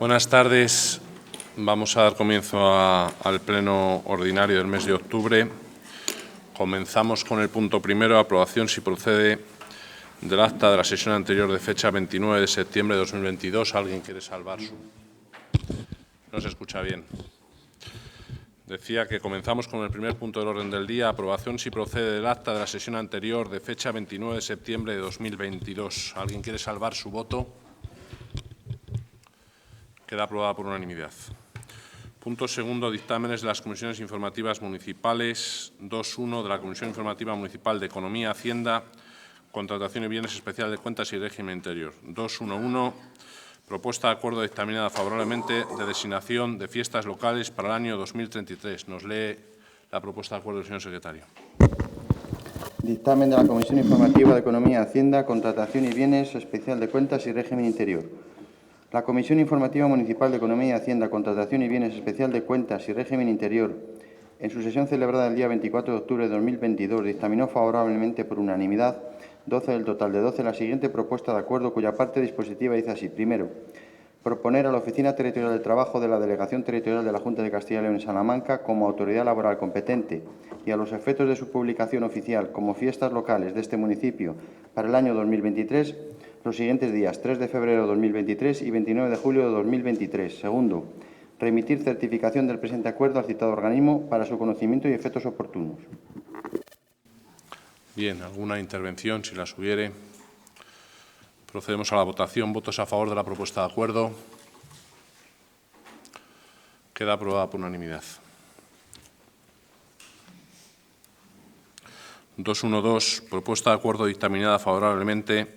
Buenas tardes. Vamos a dar comienzo al pleno ordinario del mes de octubre. Comenzamos con el punto primero, aprobación, si procede, del acta de la sesión anterior de fecha 29 de septiembre de 2022. ¿Alguien quiere salvar su? No se escucha bien. Decía que comenzamos con el primer punto del orden del día, aprobación, si procede, del acta de la sesión anterior de fecha 29 de septiembre de 2022. ¿Alguien quiere salvar su voto? Queda aprobada por unanimidad. Punto segundo, dictámenes de las comisiones informativas municipales. 2.1 de la Comisión Informativa Municipal de Economía, Hacienda, Contratación y Bienes Especial de Cuentas y Régimen Interior. 2.1.1, propuesta de acuerdo dictaminada favorablemente de designación de fiestas locales para el año 2033. Nos lee la propuesta de acuerdo del señor secretario. Dictamen de la Comisión Informativa de Economía, Hacienda, Contratación y Bienes Especial de Cuentas y Régimen Interior. La Comisión Informativa Municipal de Economía, Hacienda, Contratación y Bienes Especial de Cuentas y Régimen Interior, en su sesión celebrada el día 24 de octubre de 2022, dictaminó favorablemente por unanimidad 12 del total de 12 la siguiente propuesta de acuerdo, cuya parte dispositiva dice así. Primero, proponer a la Oficina Territorial de Trabajo de la Delegación Territorial de la Junta de Castilla y León en Salamanca como autoridad laboral competente y a los efectos de su publicación oficial como fiestas locales de este municipio para el año 2023, los siguientes días 3 de febrero de 2023 y 29 de julio de 2023. Segundo, remitir certificación del presente acuerdo al citado organismo para su conocimiento y efectos oportunos. Bien, ¿alguna intervención, si las hubiere? Procedemos a la votación. ¿Votos a favor de la propuesta de acuerdo? Queda aprobada por unanimidad. 2.1.2, propuesta de acuerdo dictaminada favorablemente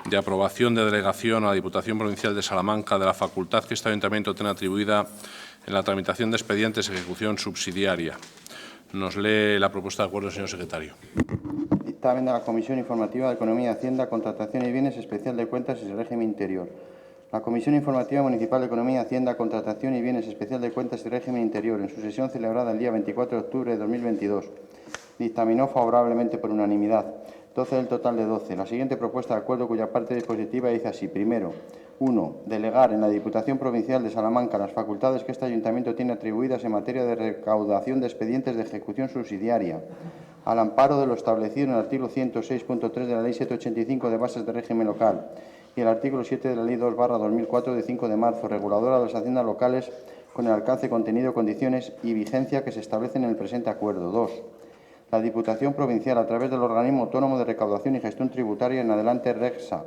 de aprobación de delegación a la Diputación Provincial de Salamanca de la facultad que este Ayuntamiento tiene atribuida en la tramitación de expedientes de ejecución subsidiaria. Nos lee la propuesta de acuerdo el señor secretario. Dictamen de la Comisión Informativa de Economía, Hacienda, Contratación y Bienes Especial de Cuentas y Régimen Interior. La Comisión Informativa Municipal de Economía, Hacienda, Contratación y Bienes Especial de Cuentas y Régimen Interior, en su sesión celebrada el día 24 de octubre de 2022, dictaminó favorablemente por unanimidad 12 del total de 12 la siguiente propuesta de acuerdo, cuya parte dispositiva dice así. Primero, 1. Delegar en la Diputación Provincial de Salamanca las facultades que este Ayuntamiento tiene atribuidas en materia de recaudación de expedientes de ejecución subsidiaria, al amparo de lo establecido en el artículo 106.3 de la Ley 785 de Bases de Régimen Local y el artículo 7 de la Ley 2/2004 de 5 de marzo, reguladora de las haciendas locales, con el alcance, contenido, condiciones y vigencia que se establecen en el presente acuerdo. 2. La Diputación Provincial, a través del Organismo Autónomo de Recaudación y Gestión Tributaria, en adelante REGSA,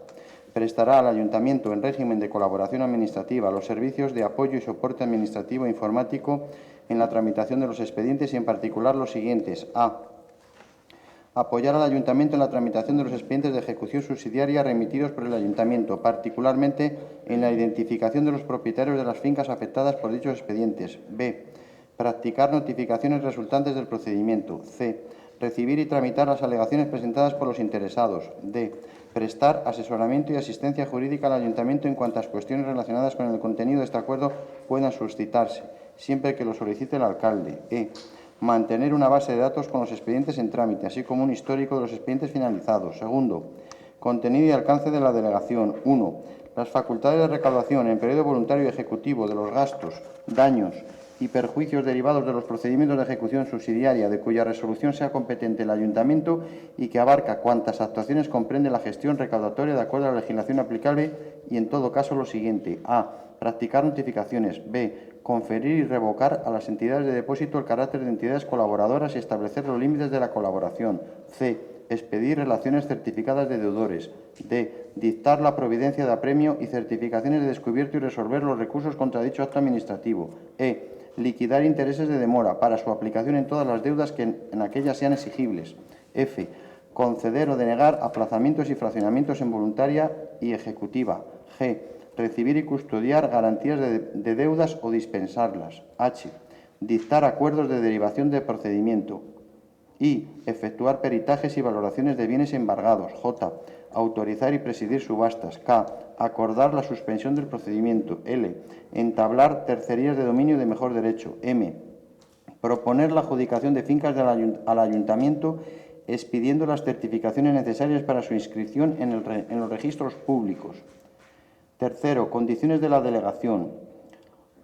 prestará al Ayuntamiento, en régimen de colaboración administrativa, los servicios de apoyo y soporte administrativo e informático en la tramitación de los expedientes y, en particular, los siguientes. A. Apoyar al Ayuntamiento en la tramitación de los expedientes de ejecución subsidiaria remitidos por el Ayuntamiento, particularmente en la identificación de los propietarios de las fincas afectadas por dichos expedientes. B. Practicar notificaciones resultantes del procedimiento. C. Recibir y tramitar las alegaciones presentadas por los interesados. D. Prestar asesoramiento y asistencia jurídica al Ayuntamiento en cuantas cuestiones relacionadas con el contenido de este acuerdo puedan suscitarse, siempre que lo solicite el alcalde. E. Mantener una base de datos con los expedientes en trámite, así como un histórico de los expedientes finalizados. Segundo, contenido y alcance de la delegación. 1. Las facultades de recaudación en periodo voluntario y ejecutivo de los gastos, daños y perjuicios derivados de los procedimientos de ejecución subsidiaria de cuya resolución sea competente el Ayuntamiento y que abarca cuantas actuaciones comprende la gestión recaudatoria de acuerdo a la legislación aplicable y, en todo caso, lo siguiente. A. Practicar notificaciones. B. Conferir y revocar a las entidades de depósito el carácter de entidades colaboradoras y establecer los límites de la colaboración. C. Expedir relaciones certificadas de deudores. D. Dictar la providencia de apremio y certificaciones de descubierto y resolver los recursos contra dicho acto administrativo. E. Liquidar intereses de demora para su aplicación en todas las deudas que en aquellas sean exigibles. F. Conceder o denegar aplazamientos y fraccionamientos en voluntaria y ejecutiva. G. Recibir y custodiar garantías de deudas o dispensarlas. H. Dictar acuerdos de derivación de procedimiento. I. Efectuar peritajes y valoraciones de bienes embargados. J. Autorizar y presidir subastas. K. Acordar la suspensión del procedimiento. L. Entablar tercerías de dominio de mejor derecho. M. Proponer la adjudicación de fincas al Ayuntamiento expidiendo las certificaciones necesarias para su inscripción en los registros públicos. Tercero, condiciones de la delegación.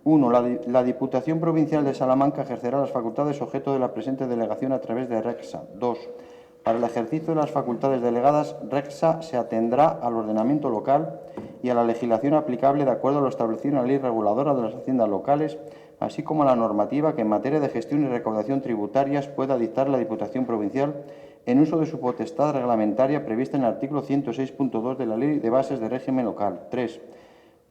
1. La Diputación Provincial de Salamanca ejercerá las facultades objeto de la presente delegación a través de RECSA. 2. Para el ejercicio de las facultades delegadas, RECSA se atendrá al ordenamiento local y a la legislación aplicable de acuerdo a lo establecido en la Ley Reguladora de las Haciendas Locales, así como a la normativa que en materia de gestión y recaudación tributarias pueda dictar la Diputación Provincial en uso de su potestad reglamentaria prevista en el artículo 106.2 de la Ley de Bases de Régimen Local. 3.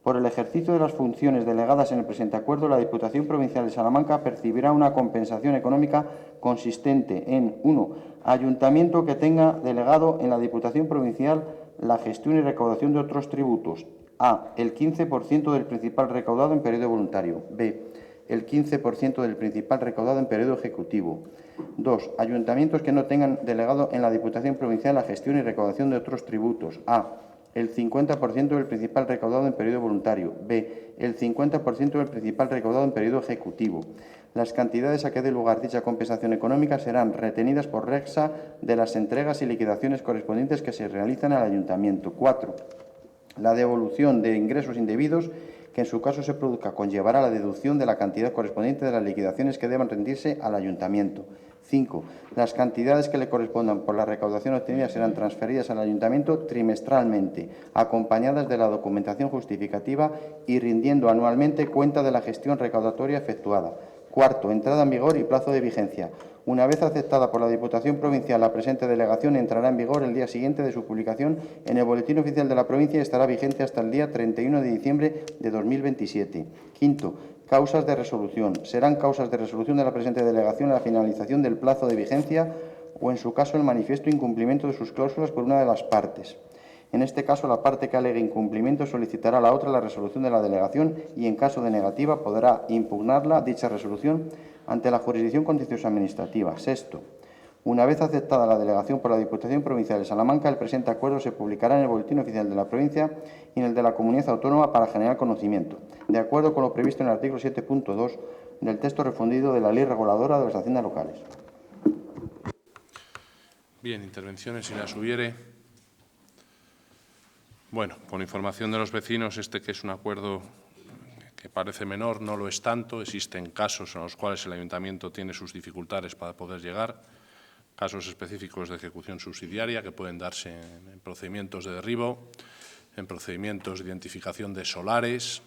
Por el ejercicio de las funciones delegadas en el presente acuerdo, la Diputación Provincial de Salamanca percibirá una compensación económica consistente en 1. Ayuntamiento que tenga delegado en la Diputación Provincial la gestión y recaudación de otros tributos. A. El 15% del principal recaudado en periodo voluntario. B. El 15% del principal recaudado en periodo ejecutivo. 2. Ayuntamientos que no tengan delegado en la Diputación Provincial la gestión y recaudación de otros tributos. A. El 50% del principal recaudado en periodo voluntario. B. El 50% del principal recaudado en periodo ejecutivo. Las cantidades a que dé lugar dicha compensación económica serán retenidas por RECSA de las entregas y liquidaciones correspondientes que se realizan al Ayuntamiento. 4. La devolución de ingresos indebidos que en su caso se produzca conllevará la deducción de la cantidad correspondiente de las liquidaciones que deban rendirse al Ayuntamiento. 5. Las cantidades que le correspondan por la recaudación obtenida serán transferidas al Ayuntamiento trimestralmente, acompañadas de la documentación justificativa y rindiendo anualmente cuenta de la gestión recaudatoria efectuada. 4. Entrada en vigor y plazo de vigencia. Una vez aceptada por la Diputación Provincial, la presente delegación entrará en vigor el día siguiente de su publicación en el Boletín Oficial de la Provincia y estará vigente hasta el día 31 de diciembre de 2027. 5. Causas de resolución. Serán causas de resolución de la presente delegación a la finalización del plazo de vigencia o, en su caso, el manifiesto incumplimiento de sus cláusulas por una de las partes. En este caso, la parte que alegue incumplimiento solicitará a la otra la resolución de la delegación y, en caso de negativa, podrá impugnarla dicha resolución ante la jurisdicción contencioso administrativa. 6. Una vez aceptada la delegación por la Diputación Provincial de Salamanca, el presente acuerdo se publicará en el Boletín Oficial de la Provincia y en el de la Comunidad Autónoma para generar conocimiento, de acuerdo con lo previsto en el artículo 7.2 del texto refundido de la Ley Reguladora de las Haciendas Locales. Bien, intervenciones si las hubiere. Bueno, por información de los vecinos, que es un acuerdo que parece menor, no lo es tanto. Existen casos en los cuales el Ayuntamiento tiene sus dificultades para poder llegar, casos específicos de ejecución subsidiaria que pueden darse en procedimientos de derribo, en procedimientos de identificación de solares,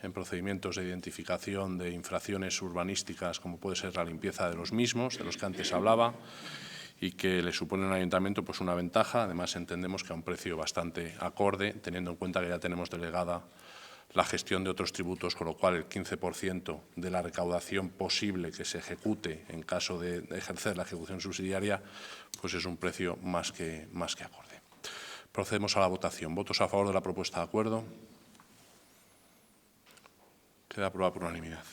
en procedimientos de identificación de infracciones urbanísticas como puede ser la limpieza de los mismos, de los que antes hablaba, y que le supone al Ayuntamiento pues una ventaja. Además, entendemos que a un precio bastante acorde, teniendo en cuenta que ya tenemos delegada la gestión de otros tributos, con lo cual el 15% de la recaudación posible que se ejecute en caso de ejercer la ejecución subsidiaria, pues es un precio más que acorde. Procedemos a la votación. ¿Votos a favor de la propuesta de acuerdo? Queda aprobada por unanimidad.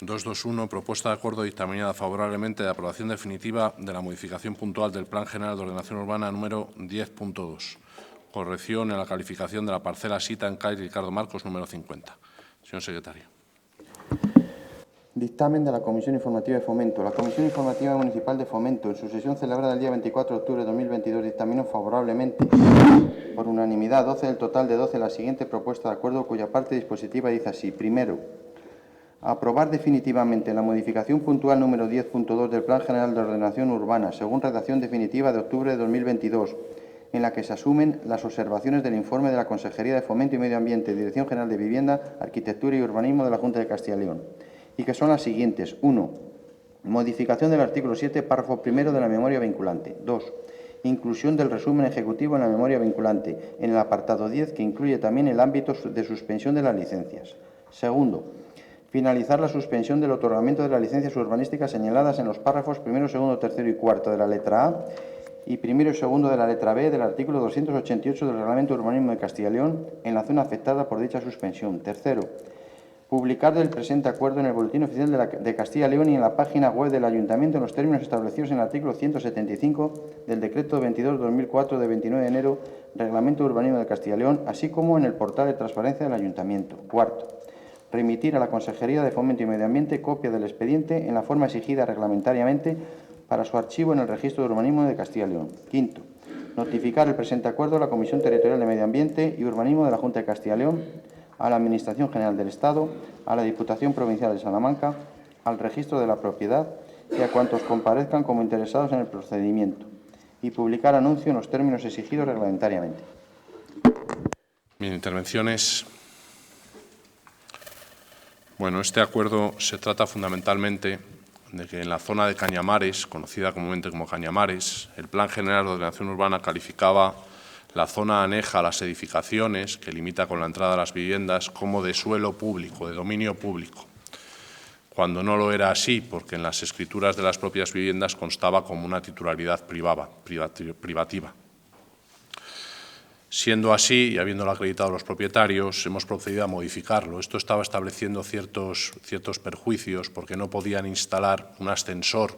221, propuesta de acuerdo dictaminada favorablemente de aprobación definitiva de la modificación puntual del Plan General de Ordenación Urbana número 10.2. Corrección en la calificación de la parcela Sita en calle Ricardo Marcos número 50. Señor secretario. Dictamen de la Comisión Informativa de Fomento. La Comisión Informativa Municipal de Fomento, en su sesión celebrada el día 24 de octubre de 2022, dictaminó favorablemente, por unanimidad, 12 del total de 12, la siguiente propuesta de acuerdo, cuya parte dispositiva dice así. Primero, aprobar definitivamente la modificación puntual número 10.2 del Plan General de Ordenación Urbana, según redacción definitiva de octubre de 2022, en la que se asumen las observaciones del informe de la Consejería de Fomento y Medio Ambiente, Dirección General de Vivienda, Arquitectura y Urbanismo de la Junta de Castilla y León, y que son las siguientes. 1. Modificación del artículo 7, párrafo primero de la memoria vinculante. 2. Inclusión del resumen ejecutivo en la memoria vinculante, en el apartado 10, que incluye también el ámbito de suspensión de las licencias. Segundo, finalizar la suspensión del otorgamiento de las licencias urbanísticas señaladas en los párrafos primero, segundo, tercero y cuarto de la letra A y primero y segundo de la letra B del artículo 288 del Reglamento de Urbanismo de Castilla y León en la zona afectada por dicha suspensión. Tercero, publicar el presente acuerdo en el Boletín Oficial de Castilla y León y en la página web del Ayuntamiento en los términos establecidos en el artículo 175 del Decreto 22/2004 de 29 de enero, Reglamento de Urbanismo de Castilla y León, así como en el portal de transparencia del Ayuntamiento. Cuarto, remitir a la Consejería de Fomento y Medio Ambiente copia del expediente en la forma exigida reglamentariamente para su archivo en el Registro de Urbanismo de Castilla y León. Quinto, Notificar el presente acuerdo a la Comisión Territorial de Medio Ambiente y Urbanismo de la Junta de Castilla y León, a la Administración General del Estado, a la Diputación Provincial de Salamanca, al Registro de la Propiedad y a cuantos comparezcan como interesados en el procedimiento, y publicar anuncio en los términos exigidos reglamentariamente. Bien, intervenciones. Bueno, este acuerdo se trata fundamentalmente de que en la zona de Cañamares, conocida comúnmente como Cañamares, el Plan General de Ordenación Urbana calificaba la zona aneja a las edificaciones, que limita con la entrada a las viviendas, como de suelo público, de dominio público, cuando no lo era así, porque en las escrituras de las propias viviendas constaba como una titularidad privativa. Siendo así, y habiéndolo acreditado los propietarios, hemos procedido a modificarlo. Esto estaba estableciendo ciertos perjuicios porque no podían instalar un ascensor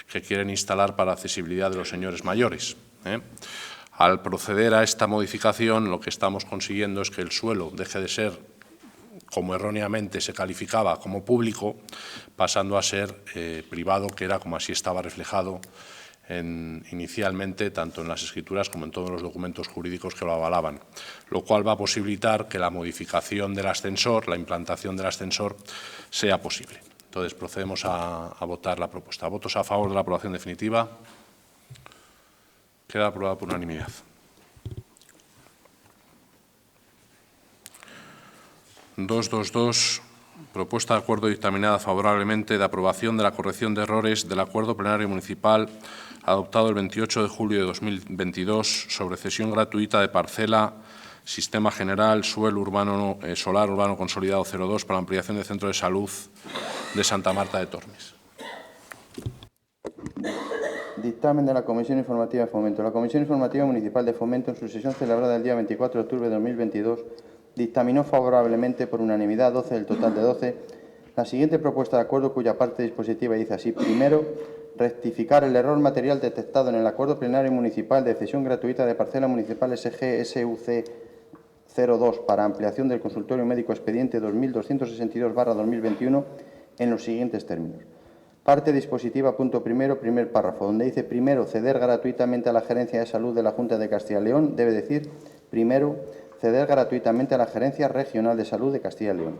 que quieren instalar para accesibilidad de los señores mayores. Al proceder a esta modificación, lo que estamos consiguiendo es que el suelo deje de ser, como erróneamente se calificaba, como público, pasando a ser privado, que era como así estaba reflejado inicialmente, tanto en las escrituras como en todos los documentos jurídicos que lo avalaban, lo cual va a posibilitar que la modificación del ascensor, la implantación del ascensor, sea posible. Entonces, procedemos a votar la propuesta. ¿Votos a favor de la aprobación definitiva? Queda aprobada por unanimidad. Propuesta de acuerdo dictaminada favorablemente de aprobación de la corrección de errores del Acuerdo Plenario Municipal adoptado el 28 de julio de 2022 sobre cesión gratuita de parcela, Sistema General, Suelo Urbano, Solar Urbano Consolidado 02 para la ampliación del Centro de Salud de Santa Marta de Tormes. Dictamen de la Comisión Informativa de Fomento. La Comisión Informativa Municipal de Fomento, en su sesión celebrada el día 24 de octubre de 2022, dictaminó favorablemente por unanimidad, 12 del total de 12, la siguiente propuesta de acuerdo, cuya parte dispositiva dice así. Primero, rectificar el error material detectado en el Acuerdo Plenario Municipal de cesión gratuita de parcela municipal SG-SUC 02 para ampliación del consultorio médico expediente 2262/2021 en los siguientes términos. Parte dispositiva, punto primero, primer párrafo, donde dice primero ceder gratuitamente a la Gerencia de Salud de la Junta de Castilla y León, debe decir primero ceder gratuitamente a la Gerencia Regional de Salud de Castilla y León.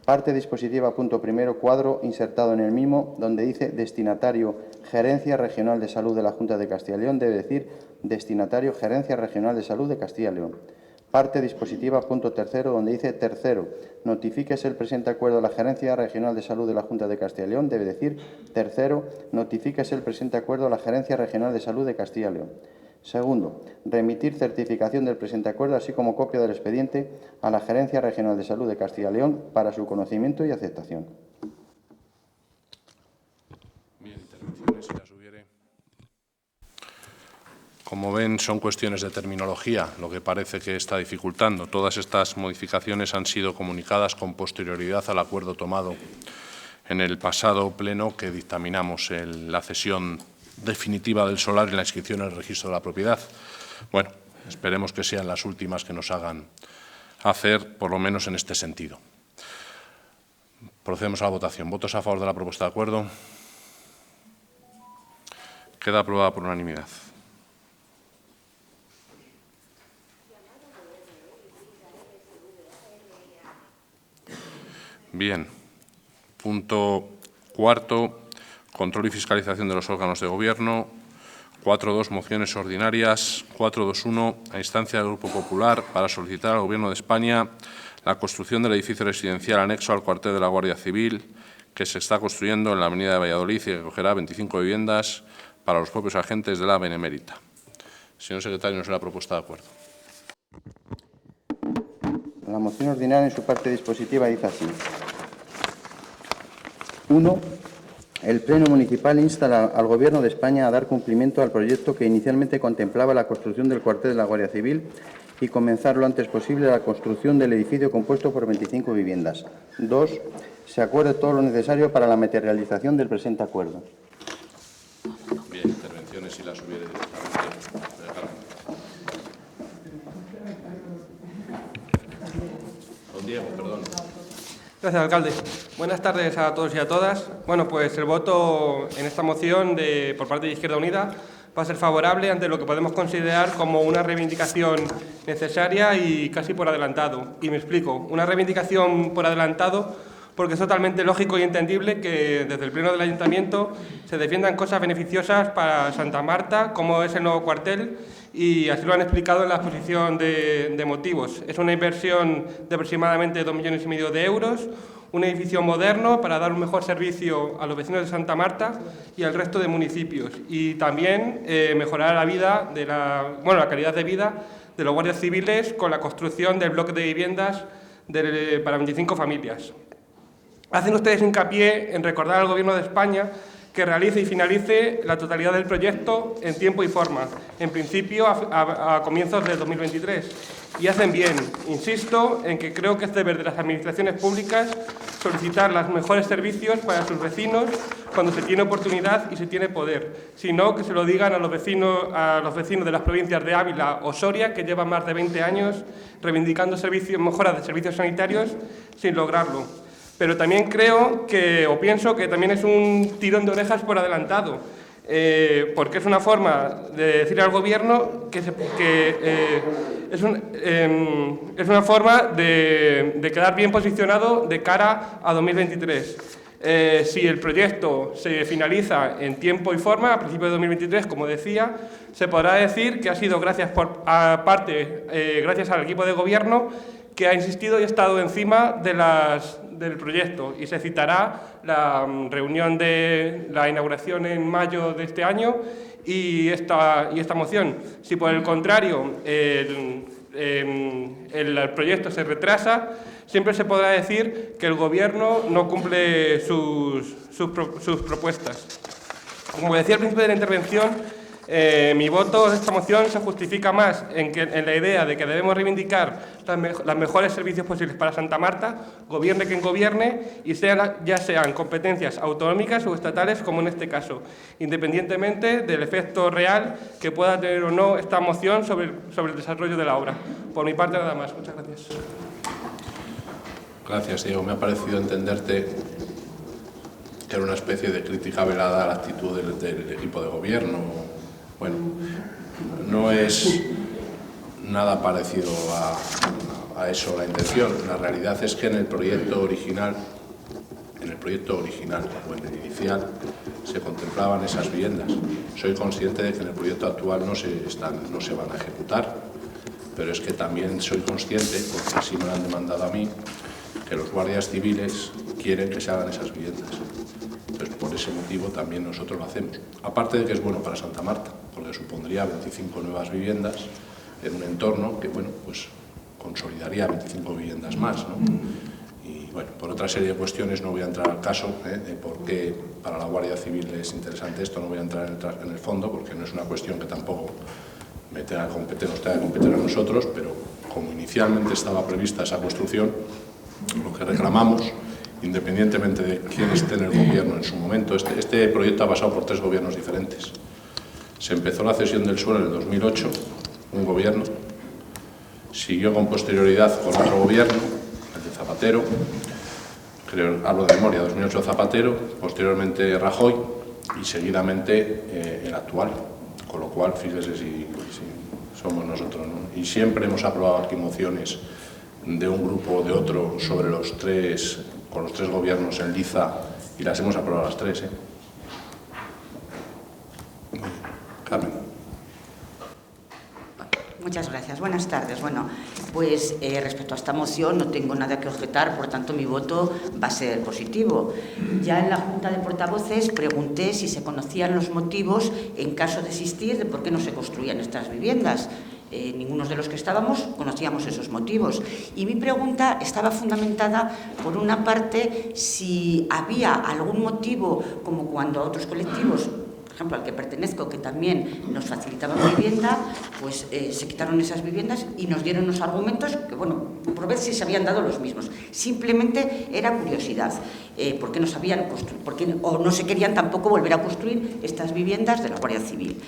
Parte dispositiva, punto primero, cuadro insertado en el mismo, donde dice destinatario Gerencia Regional de Salud de la Junta de Castilla y León, debe decir destinatario Gerencia Regional de Salud de Castilla y León. Parte dispositiva, punto tercero, donde dice tercero, notifíquese el presente acuerdo a la Gerencia Regional de Salud de la Junta de Castilla y León, debe decir tercero, notifíquese el presente acuerdo a la Gerencia Regional de Salud de Castilla y León. Segundo, remitir certificación del presente acuerdo, así como copia del expediente, a la Gerencia Regional de Salud de Castilla y León para su conocimiento y aceptación. Bien, intervenciones, si las hubiere. Como ven, son cuestiones de terminología lo que parece que está dificultando. Todas estas modificaciones han sido comunicadas con posterioridad al acuerdo tomado en el pasado pleno que dictaminamos la cesión definitiva del solar y la inscripción en el registro de la propiedad. Bueno, esperemos que sean las últimas que nos hagan hacer, por lo menos en este sentido. Procedemos a la votación. ¿Votos a favor de la propuesta de acuerdo? Queda aprobada por unanimidad. Bien. Punto cuarto. Control y fiscalización de los órganos de Gobierno. 4.2. Mociones ordinarias. 4.2.1. A instancia del Grupo Popular para solicitar al Gobierno de España la construcción del edificio residencial anexo al cuartel de la Guardia Civil que se está construyendo en la avenida de Valladolid y que acogerá 25 viviendas para los propios agentes de la Benemérita. Señor secretario, nos la propuesta de acuerdo. La moción ordinaria en su parte dispositiva dice así. 1. El Pleno Municipal insta al Gobierno de España a dar cumplimiento al proyecto que inicialmente contemplaba la construcción del cuartel de la Guardia Civil y comenzar lo antes posible la construcción del edificio compuesto por 25 viviendas. 2. Se acuerde todo lo necesario para la materialización del presente acuerdo. Bien, intervenciones si las hubiere directamente. Don Diego, perdón. Gracias, alcalde. Buenas tardes a todos y a todas. Bueno, pues el voto en esta moción por parte de Izquierda Unida va a ser favorable ante lo que podemos considerar como una reivindicación necesaria y casi por adelantado. Y me explico, una reivindicación por adelantado porque es totalmente lógico y entendible que desde el Pleno del Ayuntamiento se defiendan cosas beneficiosas para Santa Marta, como es el nuevo cuartel, y así lo han explicado en la exposición de motivos. Es una inversión de aproximadamente 2,5 millones de euros, un edificio moderno para dar un mejor servicio a los vecinos de Santa Marta y al resto de municipios, y también mejorar la vida la calidad de vida de los guardias civiles con la construcción del bloque de viviendas para 25 familias. Hacen ustedes hincapié en recordar al Gobierno de España que realice y finalice la totalidad del proyecto en tiempo y forma, en principio a comienzos de 2023. Y hacen bien. Insisto en que creo que es deber de las administraciones públicas solicitar los mejores servicios para sus vecinos cuando se tiene oportunidad y se tiene poder, sino que se lo digan a los vecinos de las provincias de Ávila o Soria, que llevan más de 20 años reivindicando mejoras de servicios sanitarios sin lograrlo. Pero también pienso que también es un tirón de orejas por adelantado, porque es una forma de decir al Gobierno es una forma de quedar bien posicionado de cara a 2023. Si el proyecto se finaliza en tiempo y forma, a principios de 2023, como decía, se podrá decir que ha sido gracias al equipo de Gobierno que ha insistido y ha estado encima del proyecto, y se citará la reunión de la inauguración en mayo de este año y esta moción. Si por el contrario el proyecto se retrasa, siempre se podrá decir que el Gobierno no cumple sus propuestas. Como decía al principio de la intervención, mi voto de esta moción se justifica más en la idea de que debemos reivindicar los mejores servicios posibles para Santa Marta, gobierne quien gobierne, y ya sean competencias autonómicas o estatales, como en este caso, independientemente del efecto real que pueda tener o no esta moción sobre el desarrollo de la obra. Por mi parte, nada más. Muchas gracias. Gracias, Diego. Me ha parecido entenderte que era una especie de crítica velada a la actitud del equipo de gobierno. Bueno, no es nada parecido a eso la intención. La realidad es que en el proyecto original o en el inicial se contemplaban esas viviendas. Soy consciente de que en el proyecto actual no se van a ejecutar, pero es que también soy consciente, porque así me lo han demandado a mí, que los guardias civiles quieren que se hagan esas viviendas. Entonces, por ese motivo también nosotros lo hacemos. Aparte de que es bueno para Santa Marta, porque supondría 25 nuevas viviendas en un entorno que, bueno, pues consolidaría 25 viviendas más, ¿no? Y, bueno, por otra serie de cuestiones no voy a entrar al caso de por qué para la Guardia Civil es interesante esto, no voy a entrar en el fondo, porque no es una cuestión que tampoco nos tenga que competir a nosotros, pero como inicialmente estaba prevista esa construcción, lo que reclamamos, independientemente de quién esté en el gobierno en su momento, este proyecto ha pasado por 3 gobiernos diferentes. Se empezó la cesión del suelo en el 2008, un gobierno, siguió con posterioridad con otro gobierno, el de Zapatero, hablo de memoria, 2008 Zapatero, posteriormente Rajoy y seguidamente el actual, con lo cual fíjese si somos nosotros, ¿no? Y siempre hemos aprobado aquí mociones de un grupo o de otro sobre con los 3 gobiernos en liza, y las hemos aprobado las 3, ¿eh? Carmen. Muchas gracias. Buenas tardes. Bueno, pues respecto a esta moción no tengo nada que objetar, por tanto mi voto va a ser positivo. Ya en la Junta de Portavoces pregunté si se conocían los motivos en caso de existir de por qué no se construían estas viviendas. Ninguno de los que estábamos conocíamos esos motivos. Y mi pregunta estaba fundamentada, por una parte, si había algún motivo, como cuando a otros colectivos, por ejemplo al que pertenezco, que también nos facilitaban vivienda, pues se quitaron esas viviendas y nos dieron unos argumentos que, bueno, por ver si se habían dado los mismos. Simplemente era curiosidad, por qué no sabían o no se querían tampoco volver a construir estas viviendas de la Guardia Civil.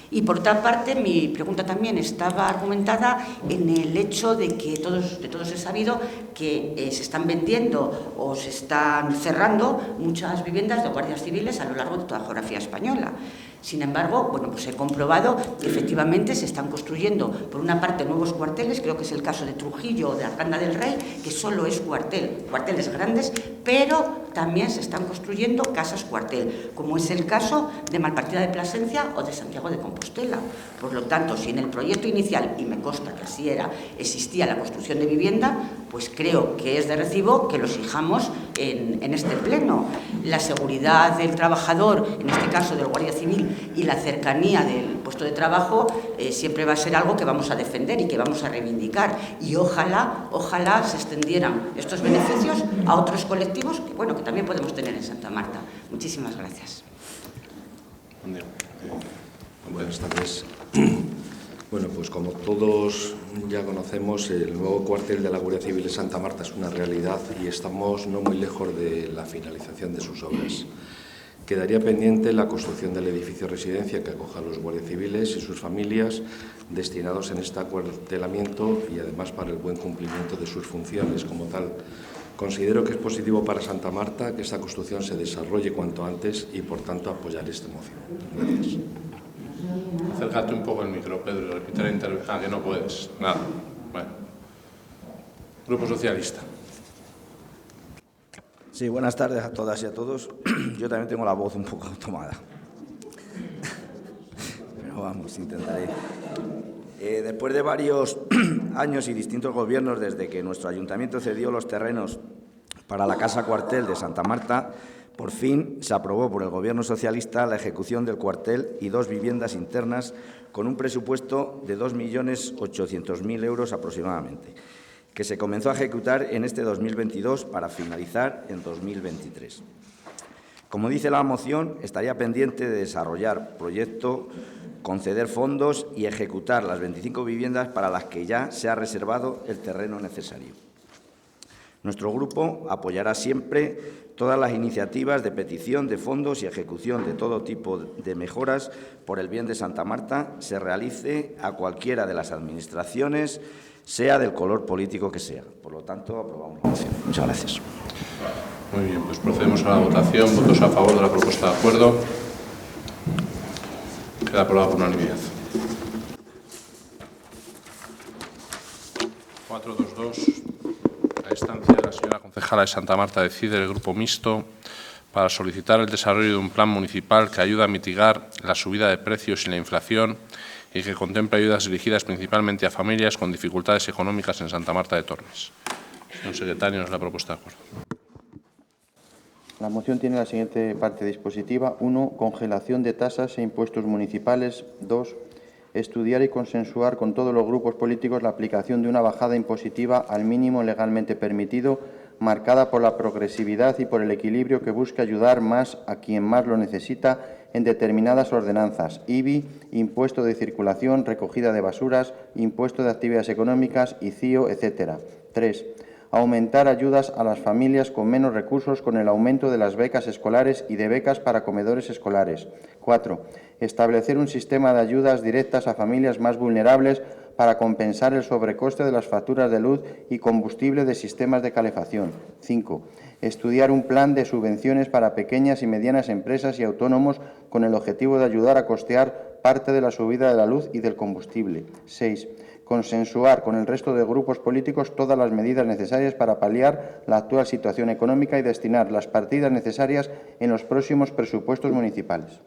Y por otra parte, mi pregunta también estaba argumentada en el hecho de que de todos he sabido que se están vendiendo o se están cerrando muchas viviendas de guardias civiles a lo largo de toda la geografía española. Sin embargo, bueno, pues he comprobado que efectivamente se están construyendo, por una parte, nuevos cuarteles, creo que es el caso de Trujillo o de Arganda del Rey, que solo es cuarteles grandes, pero también se están construyendo casas cuartel, como es el caso de Malpartida de Plasencia o de Santiago de Compostela. Por lo tanto, si en el proyecto inicial, y me consta que así era, existía la construcción de vivienda, pues creo que es de recibo que lo exijamos en este pleno. La seguridad del trabajador, en este caso del Guardia Civil, y la cercanía del puesto de trabajo siempre va a ser algo que vamos a defender y que vamos a reivindicar. Y ojalá se extendieran estos beneficios a otros colectivos que, bueno, que también podemos tener en Santa Marta. Muchísimas gracias. Buenas tardes. Bueno, pues como todos ya conocemos, el nuevo cuartel de la Guardia Civil de Santa Marta es una realidad y estamos no muy lejos de la finalización de sus obras. Quedaría pendiente la construcción del edificio residencia que acoja a los guardias civiles y sus familias destinados en este acuartelamiento y además para el buen cumplimiento de sus funciones como tal. Considero que es positivo para Santa Marta que esta construcción se desarrolle cuanto antes y, por tanto, apoyar esta moción. Gracias. Acércate un poco al micro, Pedro, repite la intervención. Ah, que no puedes. Nada. Bueno. Grupo Socialista. Sí, buenas tardes a todas y a todos. Yo también tengo la voz un poco tomada. Pero vamos, intentaré. Después de varios años y distintos gobiernos, desde que nuestro ayuntamiento cedió los terrenos para la Casa Cuartel de Santa Marta, por fin se aprobó por el Gobierno socialista la ejecución del cuartel y 2 viviendas internas con un presupuesto de 2.800.000 euros aproximadamente, que se comenzó a ejecutar en este 2022 para finalizar en 2023. Como dice la moción, estaría pendiente de desarrollar proyecto, conceder fondos y ejecutar las 25 viviendas para las que ya se ha reservado el terreno necesario. Nuestro grupo apoyará siempre todas las iniciativas de petición de fondos y ejecución de todo tipo de mejoras por el bien de Santa Marta se realice a cualquiera de las administraciones, sea del color político que sea. Por lo tanto, aprobamos la moción. Muchas gracias. Muy bien, pues procedemos a la votación. Votos a favor de la propuesta de acuerdo. Queda aprobada por unanimidad. 422. A instancia de la señora concejala de Santa Marta decide el Grupo Mixto para solicitar el desarrollo de un plan municipal que ayude a mitigar la subida de precios y la inflación y que contemple ayudas dirigidas principalmente a familias con dificultades económicas en Santa Marta de Tormes. Señor secretario, nos la propuesta de acuerdo. La moción tiene la siguiente parte dispositiva. 1. Congelación de tasas e impuestos municipales. 2. Estudiar y consensuar con todos los grupos políticos la aplicación de una bajada impositiva al mínimo legalmente permitido, marcada por la progresividad y por el equilibrio que busca ayudar más a quien más lo necesita en determinadas ordenanzas: IBI, impuesto de circulación, recogida de basuras, impuesto de actividades económicas, ICIO, etcétera. 3. Aumentar ayudas a las familias con menos recursos con el aumento de las becas escolares y de becas para comedores escolares. 4. Establecer un sistema de ayudas directas a familias más vulnerables para compensar el sobrecoste de las facturas de luz y combustible de sistemas de calefacción. 5. Estudiar un plan de subvenciones para pequeñas y medianas empresas y autónomos con el objetivo de ayudar a costear parte de la subida de la luz y del combustible. 6. Consensuar con el resto de grupos políticos todas las medidas necesarias para paliar la actual situación económica y destinar las partidas necesarias en los próximos presupuestos municipales.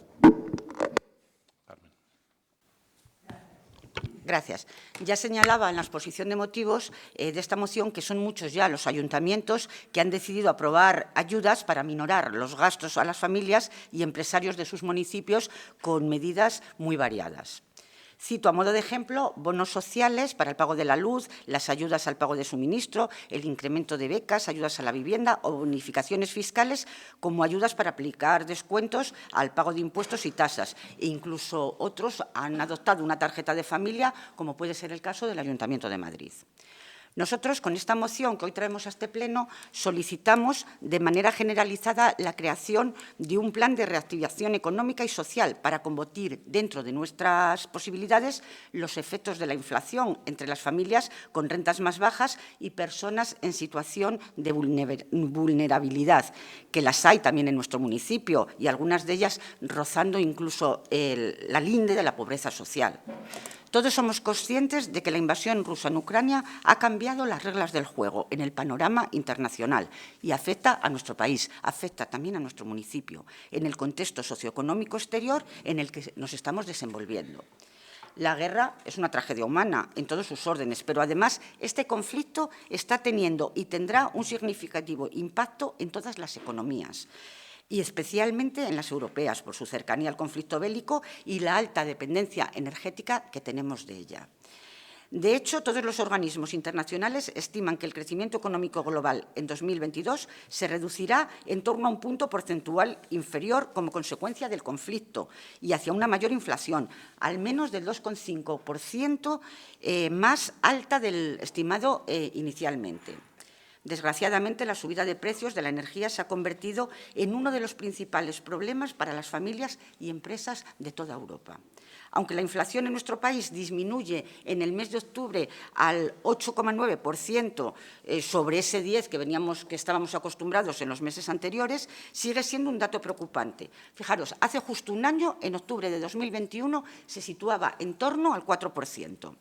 Gracias. Ya señalaba en la exposición de motivos de esta moción que son muchos ya los ayuntamientos que han decidido aprobar ayudas para minorar los gastos a las familias y empresarios de sus municipios con medidas muy variadas. Cito a modo de ejemplo bonos sociales para el pago de la luz, las ayudas al pago de suministro, el incremento de becas, ayudas a la vivienda o bonificaciones fiscales como ayudas para aplicar descuentos al pago de impuestos y tasas. E incluso otros han adoptado una tarjeta de familia, como puede ser el caso del Ayuntamiento de Madrid. Nosotros, con esta moción que hoy traemos a este Pleno, solicitamos de manera generalizada la creación de un plan de reactivación económica y social para combatir, dentro de nuestras posibilidades, los efectos de la inflación entre las familias con rentas más bajas y personas en situación de vulnerabilidad, que las hay también en nuestro municipio y algunas de ellas rozando incluso la linde de la pobreza social. Todos somos conscientes de que la invasión rusa en Ucrania ha cambiado las reglas del juego en el panorama internacional y afecta a nuestro país, afecta también a nuestro municipio, en el contexto socioeconómico exterior en el que nos estamos desenvolviendo. La guerra es una tragedia humana en todos sus órdenes, pero además este conflicto está teniendo y tendrá un significativo impacto en todas las economías, y especialmente en las europeas, por su cercanía al conflicto bélico y la alta dependencia energética que tenemos de ella. De hecho, todos los organismos internacionales estiman que el crecimiento económico global en 2022 se reducirá en torno a un punto porcentual inferior como consecuencia del conflicto y hacia una mayor inflación, al menos del 2,5% más alta del estimado inicialmente. Desgraciadamente, la subida de precios de la energía se ha convertido en uno de los principales problemas para las familias y empresas de toda Europa. Aunque la inflación en nuestro país disminuye en el mes de octubre al 8,9% sobre ese 10% que estábamos acostumbrados en los meses anteriores, sigue siendo un dato preocupante. Fijaros, hace justo un año, en octubre de 2021, se situaba en torno al 4%.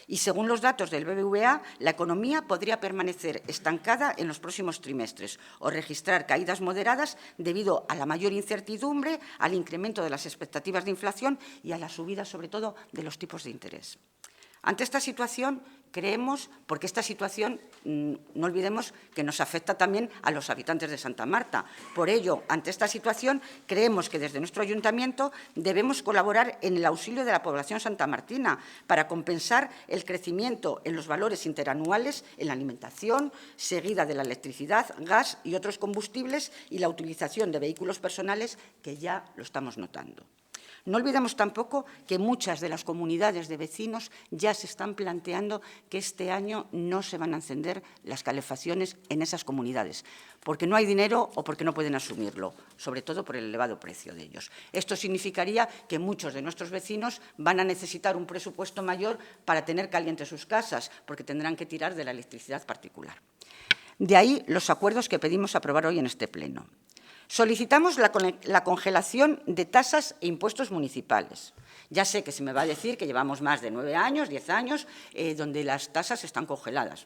Y según los datos del BBVA, la economía podría permanecer estancada en los próximos trimestres o registrar caídas moderadas debido a la mayor incertidumbre, al incremento de las expectativas de inflación y a la subida, sobre todo, de los tipos de interés. Ante esta situación, creemos, porque esta situación, no olvidemos que nos afecta también a los habitantes de Santa Marta. Por ello, ante esta situación, creemos que desde nuestro ayuntamiento debemos colaborar en el auxilio de la población santamartina para compensar el crecimiento en los valores interanuales en la alimentación, seguida de la electricidad, gas y otros combustibles y la utilización de vehículos personales, que ya lo estamos notando. No olvidemos tampoco que muchas de las comunidades de vecinos ya se están planteando que este año no se van a encender las calefacciones en esas comunidades, porque no hay dinero o porque no pueden asumirlo, sobre todo por el elevado precio de ellos. Esto significaría que muchos de nuestros vecinos van a necesitar un presupuesto mayor para tener calientes sus casas, porque tendrán que tirar de la electricidad particular. De ahí los acuerdos que pedimos aprobar hoy en este Pleno. Solicitamos la congelación de tasas e impuestos municipales. Ya sé que se me va a decir que llevamos más de 9 años, 10 años, donde las tasas están congeladas.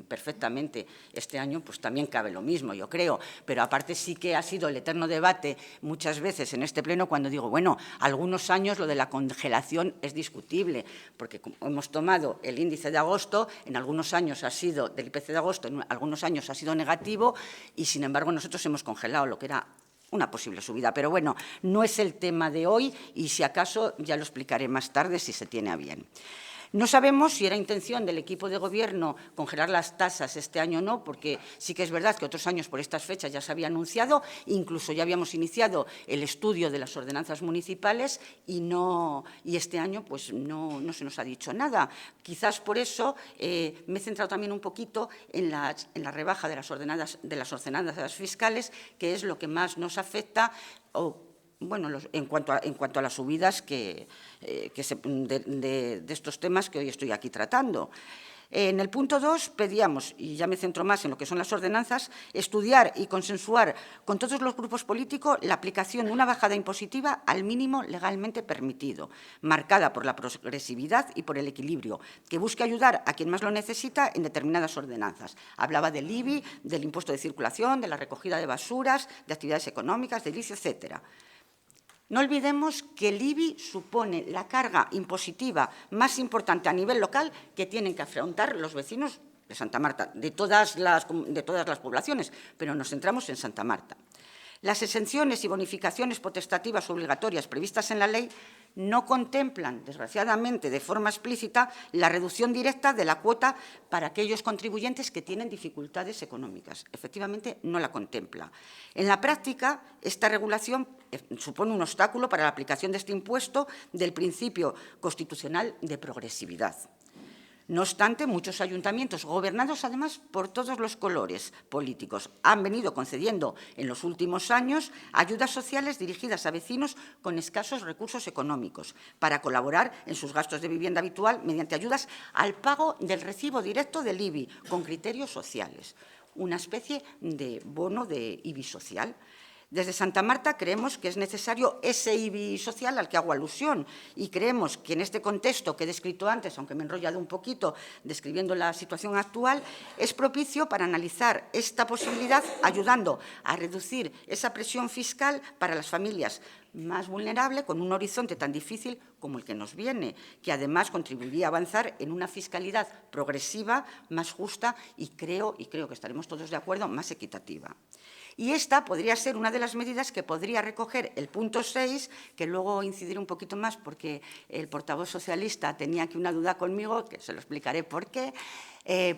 Perfectamente. Este año pues también cabe lo mismo, yo creo. Pero aparte sí que ha sido el eterno debate muchas veces en este Pleno cuando digo, bueno, algunos años lo de la congelación es discutible, porque hemos tomado el índice de agosto, en algunos años ha sido, del IPC de agosto, en algunos años ha sido negativo y, sin embargo, nosotros hemos congelado lo que era una posible subida. Pero bueno, no es el tema de hoy y, si acaso, ya lo explicaré más tarde si se tiene a bien. No sabemos si era intención del equipo de Gobierno congelar las tasas este año o no, porque sí que es verdad que otros años por estas fechas ya se había anunciado, incluso ya habíamos iniciado el estudio de las ordenanzas municipales y este año pues no se nos ha dicho nada. Quizás por eso me he centrado también un poquito en la rebaja de las ordenanzas fiscales, que es lo que más nos afecta en cuanto a las subidas de estos temas que hoy estoy aquí tratando. En el punto 2 pedíamos, y ya me centro más en lo que son las ordenanzas, estudiar y consensuar con todos los grupos políticos la aplicación de una bajada impositiva al mínimo legalmente permitido, marcada por la progresividad y por el equilibrio, que busque ayudar a quien más lo necesita en determinadas ordenanzas. Hablaba del IBI, del impuesto de circulación, de la recogida de basuras, de actividades económicas, del ICI, etcétera. No olvidemos que el IBI supone la carga impositiva más importante a nivel local que tienen que afrontar los vecinos de Santa Marta, de todas las poblaciones, pero nos centramos en Santa Marta. Las exenciones y bonificaciones potestativas obligatorias previstas en la ley no contemplan, desgraciadamente, de forma explícita, la reducción directa de la cuota para aquellos contribuyentes que tienen dificultades económicas. Efectivamente, no la contempla. En la práctica, esta regulación supone un obstáculo para la aplicación de este impuesto del principio constitucional de progresividad. No obstante, muchos ayuntamientos, gobernados además por todos los colores políticos, han venido concediendo en los últimos años ayudas sociales dirigidas a vecinos con escasos recursos económicos para colaborar en sus gastos de vivienda habitual mediante ayudas al pago del recibo directo del IBI con criterios sociales, una especie de bono de IBI social. Desde Santa Marta creemos que es necesario ese IBI social al que hago alusión y creemos que en este contexto que he descrito antes, aunque me he enrollado un poquito describiendo la situación actual, es propicio para analizar esta posibilidad ayudando a reducir esa presión fiscal para las familias más vulnerables con un horizonte tan difícil como el que nos viene, que además contribuiría a avanzar en una fiscalidad progresiva, más justa y creo que estaremos todos de acuerdo, más equitativa. Y esta podría ser una de las medidas que podría recoger el punto 6, que luego incidiré un poquito más porque el portavoz socialista tenía aquí una duda conmigo, que se lo explicaré por qué,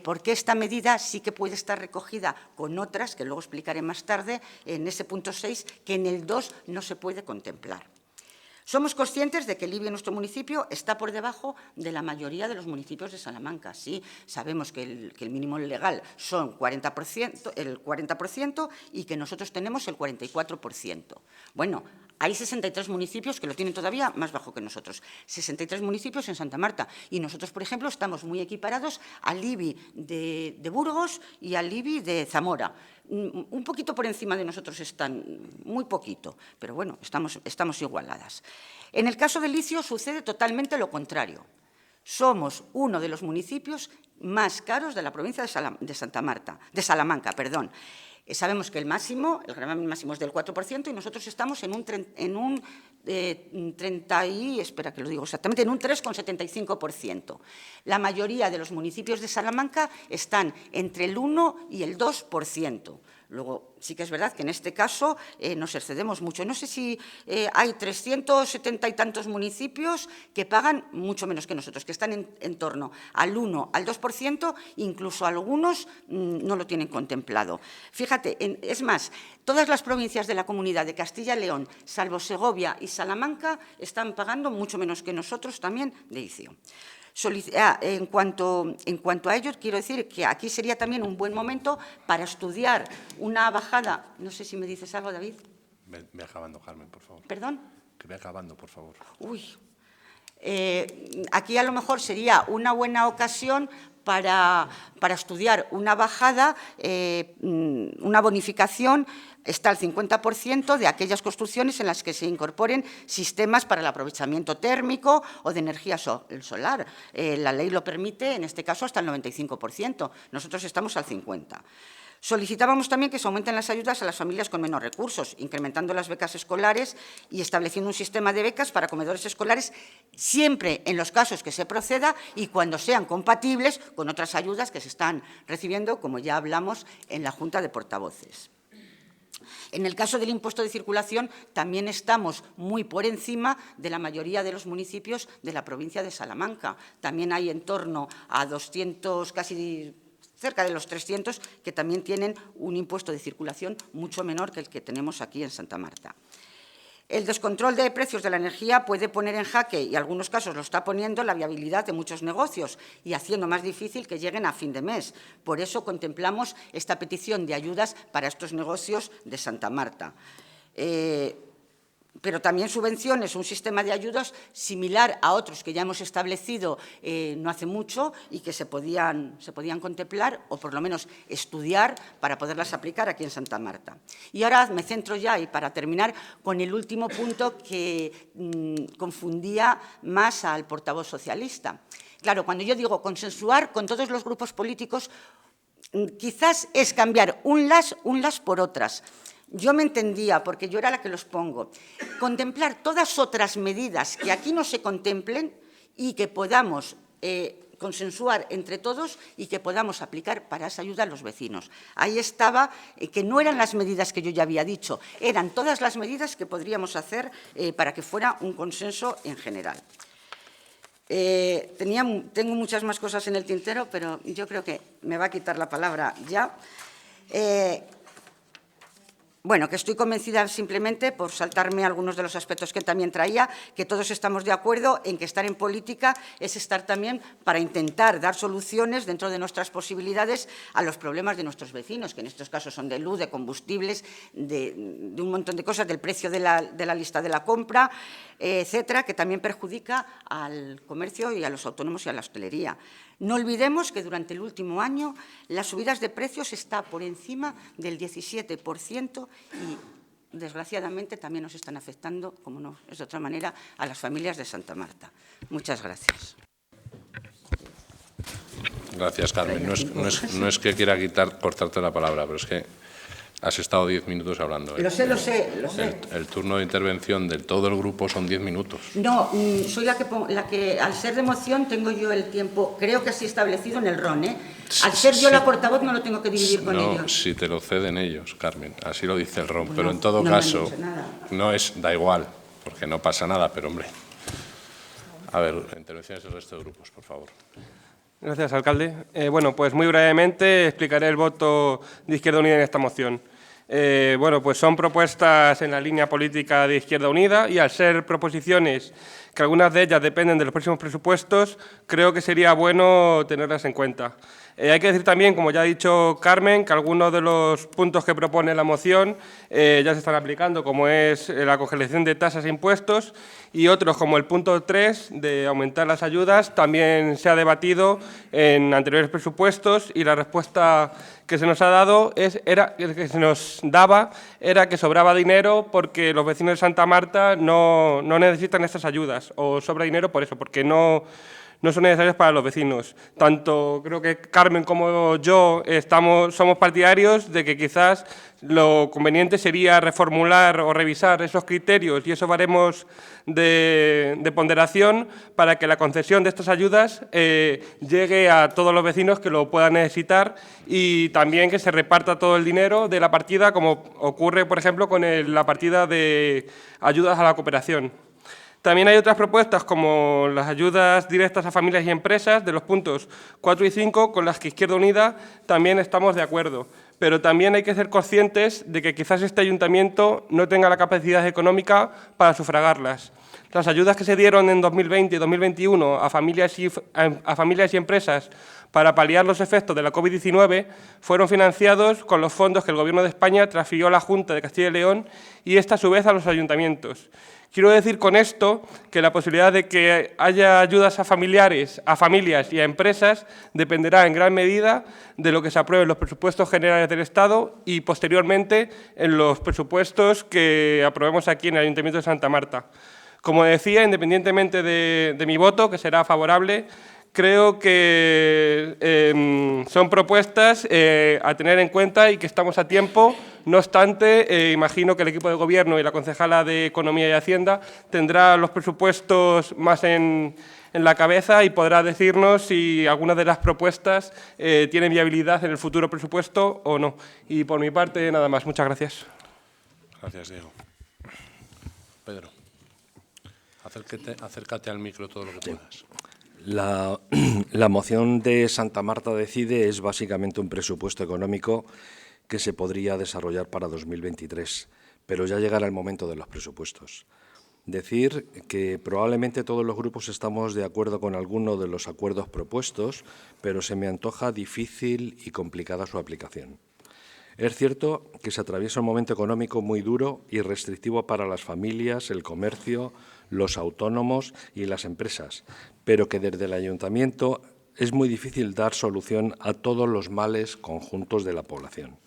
porque esta medida sí que puede estar recogida con otras, que luego explicaré más tarde, en ese punto 6, que en el 2 no se puede contemplar. Somos conscientes de que el IBI en nuestro municipio está por debajo de la mayoría de los municipios de Salamanca. Sí, sabemos que el mínimo legal son el 40% y que nosotros tenemos el 44%. Bueno, hay 63 municipios que lo tienen todavía más bajo que nosotros. 63 municipios en Santa Marta. Y nosotros, por ejemplo, estamos muy equiparados al IBI de Burgos y al IBI de Zamora. Un poquito por encima de nosotros están, muy poquito, pero bueno, estamos igualadas. En el caso de Licio sucede totalmente lo contrario. Somos uno de los municipios más caros de la provincia de Salamanca. Sabemos que el gravamen máximo es del 4% y nosotros estamos en un 3,75%. La mayoría de los municipios de Salamanca están entre el 1 y el 2%. Luego, sí que es verdad que en este caso nos excedemos mucho. No sé si hay 370 y tantos municipios que pagan mucho menos que nosotros, que están en torno al 1, al 2%, incluso algunos no lo tienen contemplado. Fíjate, es más, todas las provincias de la Comunidad de Castilla y León, salvo Segovia y Salamanca, están pagando mucho menos que nosotros también de ICIO. En cuanto a ello, quiero decir que aquí sería también un buen momento para estudiar una bajada. No sé si me dices algo, David. Ve acabando, Carmen, por favor. ¿Perdón? Que ve acabando, por favor. Uy. Aquí a lo mejor sería una buena ocasión para estudiar una bajada, una bonificación, está al 50% de aquellas construcciones en las que se incorporen sistemas para el aprovechamiento térmico o de energía solar. La ley lo permite, en este caso, hasta el 95%. Nosotros estamos al 50%. Solicitábamos también que se aumenten las ayudas a las familias con menos recursos, incrementando las becas escolares y estableciendo un sistema de becas para comedores escolares, siempre en los casos que se proceda y cuando sean compatibles con otras ayudas que se están recibiendo, como ya hablamos en la Junta de Portavoces. En el caso del impuesto de circulación, también estamos muy por encima de la mayoría de los municipios de la provincia de Salamanca. También hay en torno a 200, casi cerca de los 300, que también tienen un impuesto de circulación mucho menor que el que tenemos aquí en Santa Marta. El descontrol de precios de la energía puede poner en jaque, y en algunos casos lo está poniendo, la viabilidad de muchos negocios y haciendo más difícil que lleguen a fin de mes. Por eso contemplamos esta petición de ayudas para estos negocios de Santa Marta. Pero también subvenciones, un sistema de ayudas similar a otros que ya hemos establecido no hace mucho y que se podían contemplar o por lo menos estudiar para poderlas aplicar aquí en Santa Marta. Y ahora me centro ya, y para terminar, con el último punto que confundía más al portavoz socialista. Claro, cuando yo digo consensuar con todos los grupos políticos, quizás es cambiar un las por otras. Yo me entendía, porque yo era la que los pongo, contemplar todas otras medidas que aquí no se contemplen y que podamos consensuar entre todos y que podamos aplicar para esa ayuda a los vecinos. Ahí estaba, que no eran las medidas que yo ya había dicho, eran todas las medidas que podríamos hacer para que fuera un consenso en general. Tengo muchas más cosas en el tintero, pero yo creo que me va a quitar la palabra ya. Bueno, que estoy convencida simplemente, por saltarme algunos de los aspectos que también traía, que todos estamos de acuerdo en que estar en política es estar también para intentar dar soluciones dentro de nuestras posibilidades a los problemas de nuestros vecinos, que en estos casos son de luz, de combustibles, de un montón de cosas, del precio de la lista de la compra, etcétera, que también perjudica al comercio y a los autónomos y a la hostelería. No olvidemos que durante el último año las subidas de precios están por encima del 17% y, desgraciadamente, también nos están afectando, como no es de otra manera, a las familias de Santa Marta. Muchas gracias. Gracias, Carmen. No es que quiera cortarte la palabra, pero es que has estado 10 minutos hablando. Lo sé. El turno de intervención de todo el grupo son 10 minutos. No, soy la que, al ser de moción, tengo yo el tiempo, creo que así establecido en el RON, ¿eh? Al ser yo la portavoz no lo tengo que dividir con ellos. No, si te lo ceden ellos, Carmen, así lo dice el RON. Bueno, pero en todo no caso, da igual, porque no pasa nada, pero hombre. A ver, intervenciones del resto de grupos, por favor. Gracias, alcalde. Bueno, pues muy brevemente explicaré el voto de Izquierda Unida en esta moción. Bueno, pues son propuestas en la línea política de Izquierda Unida y al ser proposiciones que algunas de ellas dependen de los próximos presupuestos, creo que sería bueno tenerlas en cuenta. Hay que decir también, como ya ha dicho Carmen, que algunos de los puntos que propone la moción ya se están aplicando, como es la congelación de tasas e impuestos, y otros, como el punto 3, de aumentar las ayudas, también se ha debatido en anteriores presupuestos y la respuesta que se nos ha dado era que sobraba dinero porque los vecinos de Santa Marta no necesitan estas ayudas, o sobra dinero por eso, porque no son necesarios para los vecinos. Tanto creo que Carmen como yo somos partidarios de que quizás lo conveniente sería reformular o revisar esos criterios y esos baremos de ponderación para que la concesión de estas ayudas llegue a todos los vecinos que lo puedan necesitar y también que se reparta todo el dinero de la partida, como ocurre, por ejemplo, con la partida de ayudas a la cooperación. También hay otras propuestas, como las ayudas directas a familias y empresas, de los puntos 4 y 5, con las que Izquierda Unida también estamos de acuerdo. Pero también hay que ser conscientes de que quizás este ayuntamiento no tenga la capacidad económica para sufragarlas. Las ayudas que se dieron en 2020 y 2021 a familias y empresas para paliar los efectos de la COVID-19 fueron financiados con los fondos que el Gobierno de España transfirió a la Junta de Castilla y León y esta, a su vez, a los ayuntamientos. Quiero decir con esto que la posibilidad de que haya ayudas a familias y a empresas dependerá en gran medida de lo que se apruebe en los presupuestos generales del Estado y, posteriormente, en los presupuestos que aprobemos aquí en el Ayuntamiento de Santa Marta. Como decía, independientemente de mi voto, que será favorable, creo que son propuestas a tener en cuenta y que estamos a tiempo. No obstante, imagino que el equipo de Gobierno y la concejala de Economía y Hacienda tendrá los presupuestos más en la cabeza y podrá decirnos si alguna de las propuestas tienen viabilidad en el futuro presupuesto o no. Y por mi parte, nada más. Muchas gracias. Gracias, Diego. Pedro, acércate al micro todo lo que puedas. La moción de Santa Marta Decide es básicamente un presupuesto económico que se podría desarrollar para 2023, pero ya llegará el momento de los presupuestos. Decir que probablemente todos los grupos estamos de acuerdo con alguno de los acuerdos propuestos, pero se me antoja difícil y complicada su aplicación. Es cierto que se atraviesa un momento económico muy duro y restrictivo para las familias, el comercio, los autónomos y las empresas, pero que desde el Ayuntamiento es muy difícil dar solución a todos los males conjuntos de la población.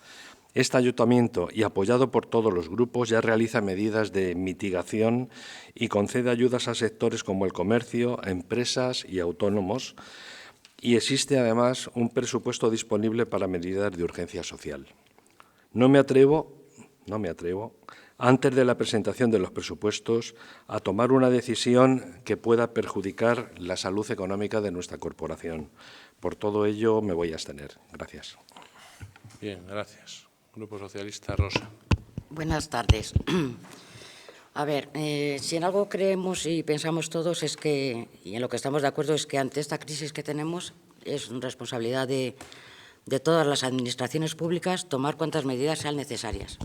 Este Ayuntamiento, y apoyado por todos los grupos, ya realiza medidas de mitigación y concede ayudas a sectores como el comercio, empresas y autónomos, y existe además un presupuesto disponible para medidas de urgencia social. No me atrevo, antes de la presentación de los presupuestos, a tomar una decisión que pueda perjudicar la salud económica de nuestra corporación. Por todo ello, me voy a abstener. Gracias. Bien, gracias. Grupo Socialista, Rosa. Buenas tardes. A ver, si en algo creemos y pensamos todos es que, y en lo que estamos de acuerdo, es que ante esta crisis que tenemos es responsabilidad de todas las administraciones públicas tomar cuantas medidas sean necesarias.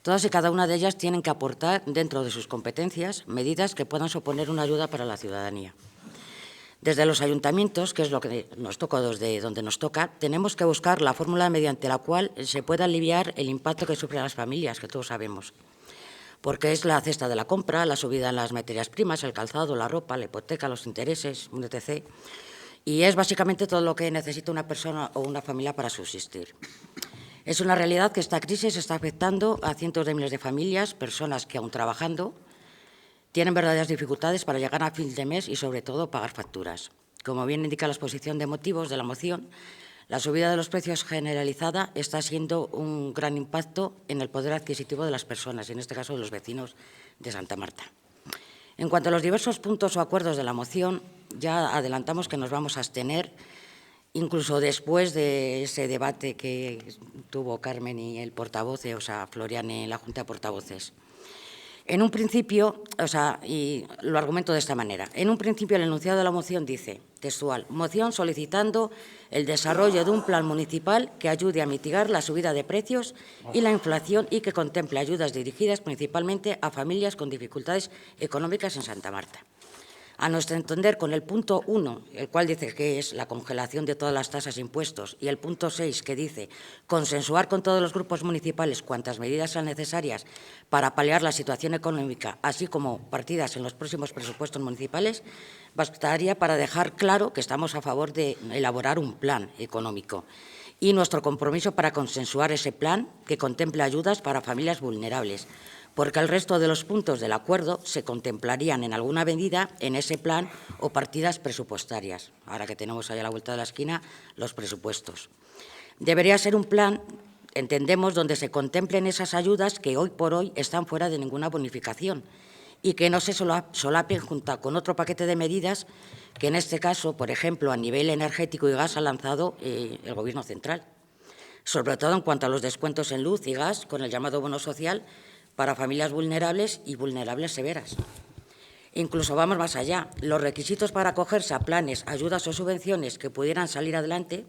Todas y cada una de ellas tienen que aportar, dentro de sus competencias, medidas que puedan suponer una ayuda para la ciudadanía. Desde los ayuntamientos, que es lo que nos toca, desde donde nos toca, tenemos que buscar la fórmula mediante la cual se pueda aliviar el impacto que sufren las familias, que todos sabemos. Porque es la cesta de la compra, la subida en las materias primas, el calzado, la ropa, la hipoteca, los intereses, etc. Y es básicamente todo lo que necesita una persona o una familia para subsistir. Es una realidad que esta crisis está afectando a cientos de miles de familias, personas que, aun trabajando, tienen verdaderas dificultades para llegar a fin de mes y, sobre todo, pagar facturas. Como bien indica la exposición de motivos de la moción, la subida de los precios generalizada está siendo un gran impacto en el poder adquisitivo de las personas, y en este caso de los vecinos de Santa Marta. En cuanto a los diversos puntos o acuerdos de la moción, ya adelantamos que nos vamos a abstener, incluso después de ese debate que tuvo Carmen y el portavoz, o sea, Florian, en la Junta de Portavoces. En un principio, y lo argumento de esta manera, en un principio el enunciado de la moción dice, textual, moción solicitando el desarrollo de un plan municipal que ayude a mitigar la subida de precios y la inflación y que contemple ayudas dirigidas principalmente a familias con dificultades económicas en Santa Marta. A nuestro entender, con el punto 1, el cual dice que es la congelación de todas las tasas e impuestos, y el punto 6, que dice consensuar con todos los grupos municipales cuantas medidas sean necesarias para paliar la situación económica, así como partidas en los próximos presupuestos municipales, bastaría para dejar claro que estamos a favor de elaborar un plan económico y nuestro compromiso para consensuar ese plan que contemple ayudas para familias vulnerables, porque el resto de los puntos del acuerdo se contemplarían en alguna medida en ese plan o partidas presupuestarias, ahora que tenemos ahí a la vuelta de la esquina los presupuestos. Debería ser un plan, entendemos, donde se contemplen esas ayudas que hoy por hoy están fuera de ninguna bonificación y que no se solapen junto con otro paquete de medidas que en este caso, por ejemplo, a nivel energético y gas ha lanzado el Gobierno central, sobre todo en cuanto a los descuentos en luz y gas con el llamado bono social para familias vulnerables y vulnerables severas. Incluso vamos más allá. Los requisitos para acogerse a planes, ayudas o subvenciones que pudieran salir adelante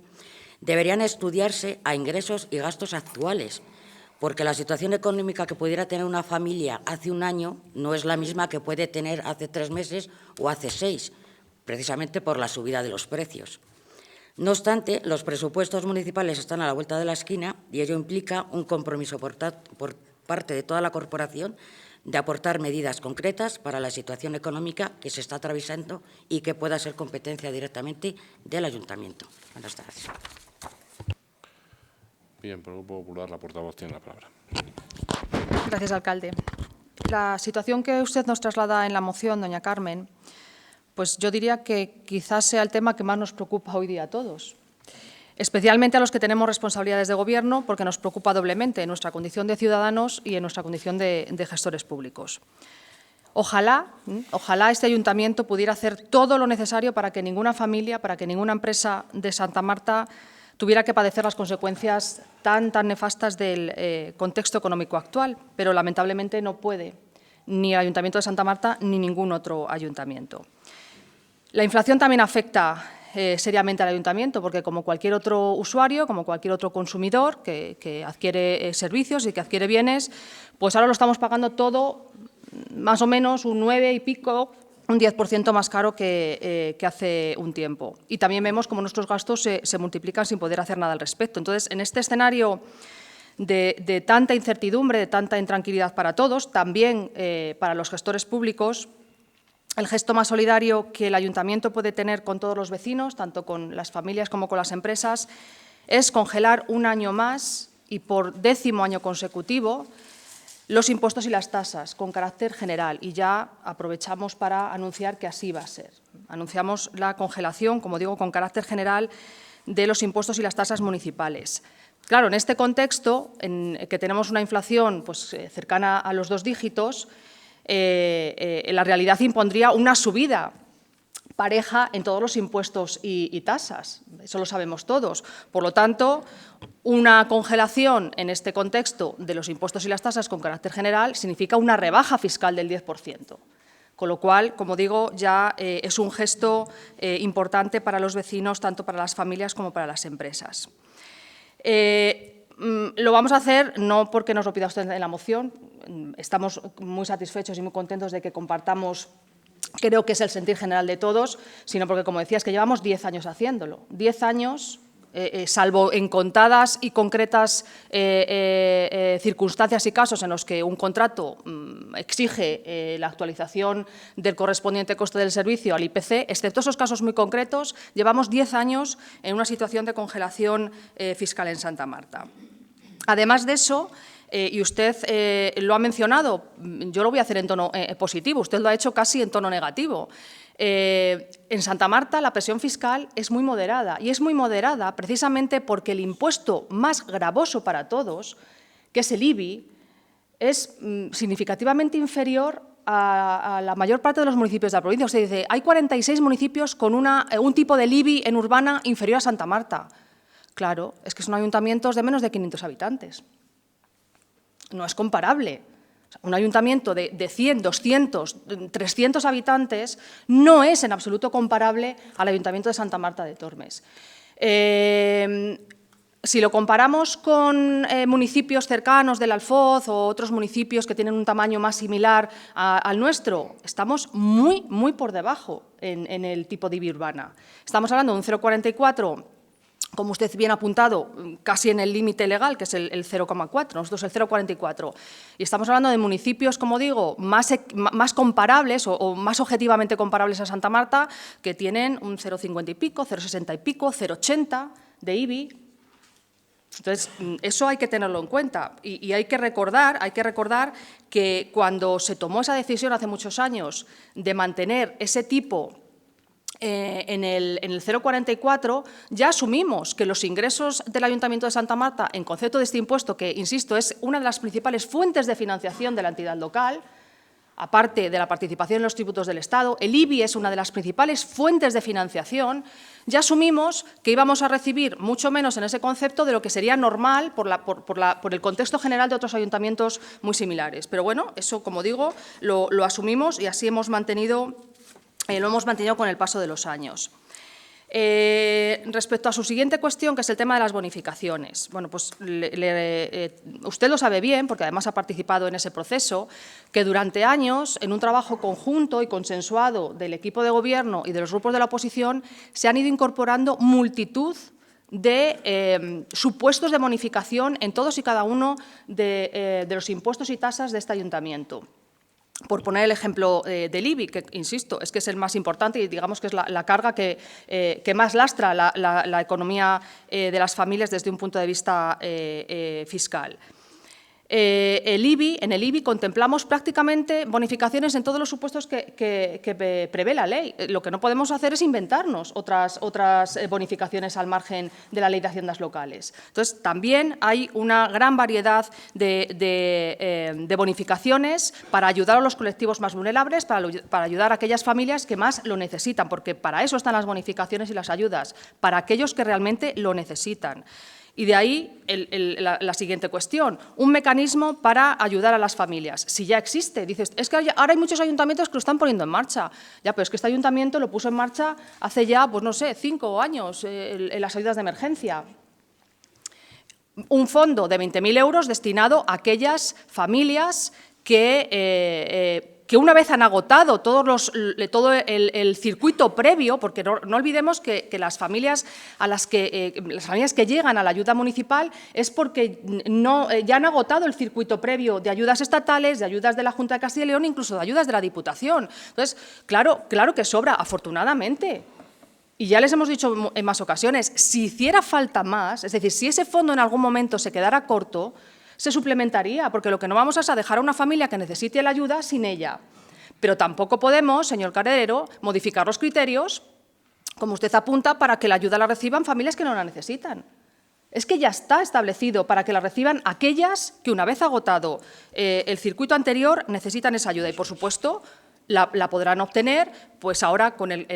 deberían estudiarse a ingresos y gastos actuales, porque la situación económica que pudiera tener una familia hace un año no es la misma que puede tener hace 3 meses o hace 6, precisamente por la subida de los precios. No obstante, los presupuestos municipales están a la vuelta de la esquina y ello implica un compromiso por parte de toda la corporación de aportar medidas concretas para la situación económica que se está atravesando y que pueda ser competencia directamente del Ayuntamiento. Buenas tardes. Bien, por el Grupo Popular, la portavoz tiene la palabra. Gracias, alcalde. La situación que usted nos traslada en la moción, doña Carmen, pues yo diría que quizás sea el tema que más nos preocupa hoy día a todos. Especialmente a los que tenemos responsabilidades de Gobierno, porque nos preocupa doblemente en nuestra condición de ciudadanos y en nuestra condición de gestores públicos. Ojalá este ayuntamiento pudiera hacer todo lo necesario para que ninguna familia, para que ninguna empresa de Santa Marta tuviera que padecer las consecuencias tan nefastas del contexto económico actual, pero lamentablemente no puede ni el Ayuntamiento de Santa Marta ni ningún otro ayuntamiento. La inflación también afecta seriamente al ayuntamiento, porque como cualquier otro usuario, como cualquier otro consumidor que adquiere servicios y que adquiere bienes, pues ahora lo estamos pagando todo más o menos un 9 y pico, un 10% más caro que hace un tiempo. Y también vemos cómo nuestros gastos se multiplican sin poder hacer nada al respecto. Entonces, en este escenario de tanta incertidumbre, de tanta intranquilidad para todos, también para los gestores públicos, el gesto más solidario que el ayuntamiento puede tener con todos los vecinos, tanto con las familias como con las empresas, es congelar un año más y por 10º año consecutivo los impuestos y las tasas con carácter general. Y ya aprovechamos para anunciar que así va a ser. Anunciamos la congelación, como digo, con carácter general de los impuestos y las tasas municipales. Claro, en este contexto, en que tenemos una inflación pues, cercana a los 2 dígitos, la realidad impondría una subida pareja en todos los impuestos y tasas. Eso lo sabemos todos. Por lo tanto, una congelación en este contexto de los impuestos y las tasas con carácter general significa una rebaja fiscal del 10%. Con lo cual, como digo, ya es un gesto importante para los vecinos, tanto para las familias como para las empresas. Lo vamos a hacer no porque nos lo pida usted en la moción. Estamos muy satisfechos y muy contentos de que compartamos, creo que es el sentir general de todos, sino porque, como decía, es que llevamos 10 años haciéndolo. 10 años, salvo en contadas y concretas circunstancias y casos en los que un contrato exige la actualización del correspondiente coste del servicio al IPC, excepto esos casos muy concretos, llevamos 10 años en una situación de congelación fiscal en Santa Marta. Además de eso, y usted lo ha mencionado, yo lo voy a hacer en tono positivo, usted lo ha hecho casi en tono negativo. En Santa Marta la presión fiscal es muy moderada, y es muy moderada precisamente porque el impuesto más gravoso para todos, que es el IBI, es significativamente inferior a la mayor parte de los municipios de la provincia. Usted dice, hay 46 municipios con un tipo del IBI en urbana inferior a Santa Marta. Claro, es que son ayuntamientos de menos de 500 habitantes. No es comparable. Un ayuntamiento de 100, 200, 300 habitantes no es en absoluto comparable al ayuntamiento de Santa Marta de Tormes. Si lo comparamos con municipios cercanos del Alfoz o otros municipios que tienen un tamaño más similar al nuestro, estamos muy, muy por debajo en el tipo de IBI urbana. Estamos hablando de un 0,44, como usted bien ha apuntado, casi en el límite legal, que es el 0,4, nosotros el 0,44. Y estamos hablando de municipios, como digo, más comparables o más objetivamente comparables a Santa Marta, que tienen un 0,50 y pico, 0,60 y pico, 0,80 de IBI. Entonces, eso hay que tenerlo en cuenta y hay que recordar que cuando se tomó esa decisión hace muchos años de mantener ese tipo en el 0,44, ya asumimos que los ingresos del Ayuntamiento de Santa Marta, en concepto de este impuesto, que, insisto, es una de las principales fuentes de financiación de la entidad local, aparte de la participación en los tributos del Estado, el IBI es una de las principales fuentes de financiación, ya asumimos que íbamos a recibir mucho menos en ese concepto de lo que sería normal por el contexto general de otros ayuntamientos muy similares. Pero bueno, eso, como digo, lo asumimos y así lo hemos mantenido con el paso de los años. Respecto a su siguiente cuestión, que es el tema de las bonificaciones. Bueno, pues usted lo sabe bien, porque además ha participado en ese proceso, que durante años, en un trabajo conjunto y consensuado del equipo de Gobierno y de los grupos de la oposición, se han ido incorporando multitud de supuestos de bonificación en todos y cada uno de los impuestos y tasas de este ayuntamiento. Por poner el ejemplo del IBI, que, insisto, es que es el más importante y digamos que es la carga que más lastra la economía de las familias desde un punto de vista fiscal. En el IBI contemplamos prácticamente bonificaciones en todos los supuestos que prevé la ley. Lo que no podemos hacer es inventarnos otras bonificaciones al margen de la Ley de Haciendas Locales. Entonces, también hay una gran variedad de bonificaciones para ayudar a los colectivos más vulnerables, para ayudar a aquellas familias que más lo necesitan, porque para eso están las bonificaciones y las ayudas, para aquellos que realmente lo necesitan. Y de ahí la siguiente cuestión, un mecanismo para ayudar a las familias. Si ya existe, dices, es que ahora hay muchos ayuntamientos que lo están poniendo en marcha. Ya, pero es que este ayuntamiento lo puso en marcha hace ya, pues no sé, 5 años, en las ayudas de emergencia. Un fondo de 20.000 euros destinado a aquellas familias que una vez han agotado todo el circuito previo, porque no olvidemos que las familias que llegan a la ayuda municipal es porque ya han agotado el circuito previo de ayudas estatales, de ayudas de la Junta de Castilla y León, incluso de ayudas de la Diputación. Entonces, claro que sobra, afortunadamente. Y ya les hemos dicho en más ocasiones, si hiciera falta más, es decir, si ese fondo en algún momento se quedara corto, se suplementaría, porque lo que no vamos es a dejar a una familia que necesite la ayuda sin ella. Pero tampoco podemos, señor Carrero, modificar los criterios, como usted apunta, para que la ayuda la reciban familias que no la necesitan. Es que ya está establecido para que la reciban aquellas que, una vez agotado el circuito anterior, necesitan esa ayuda. Y, por supuesto, la podrán obtener pues ahora con el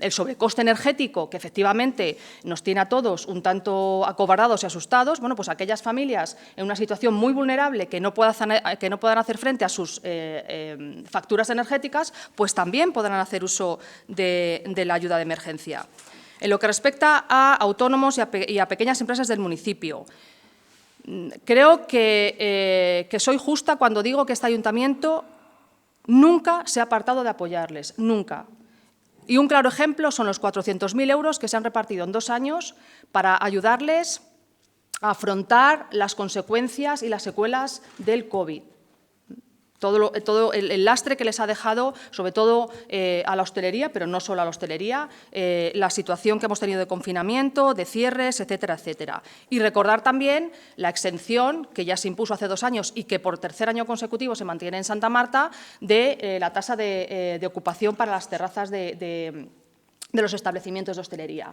sobrecoste energético que efectivamente nos tiene a todos un tanto acobardados y asustados. Bueno, pues aquellas familias en una situación muy vulnerable que no puedan hacer frente a sus facturas energéticas, pues también podrán hacer uso de la ayuda de emergencia. En lo que respecta a autónomos y a pequeñas empresas del municipio, creo que soy justa cuando digo que este ayuntamiento nunca se ha apartado de apoyarles, nunca. Y un claro ejemplo son los 400.000 euros que se han repartido en 2 años para ayudarles a afrontar las consecuencias y las secuelas del COVID. Todo el lastre que les ha dejado, sobre todo a la hostelería, pero no solo a la hostelería, la situación que hemos tenido de confinamiento, de cierres, etcétera, etcétera. Y recordar también la exención que ya se impuso hace 2 años y que por 3er año consecutivo se mantiene en Santa Marta de la tasa de ocupación para las terrazas de los establecimientos de hostelería.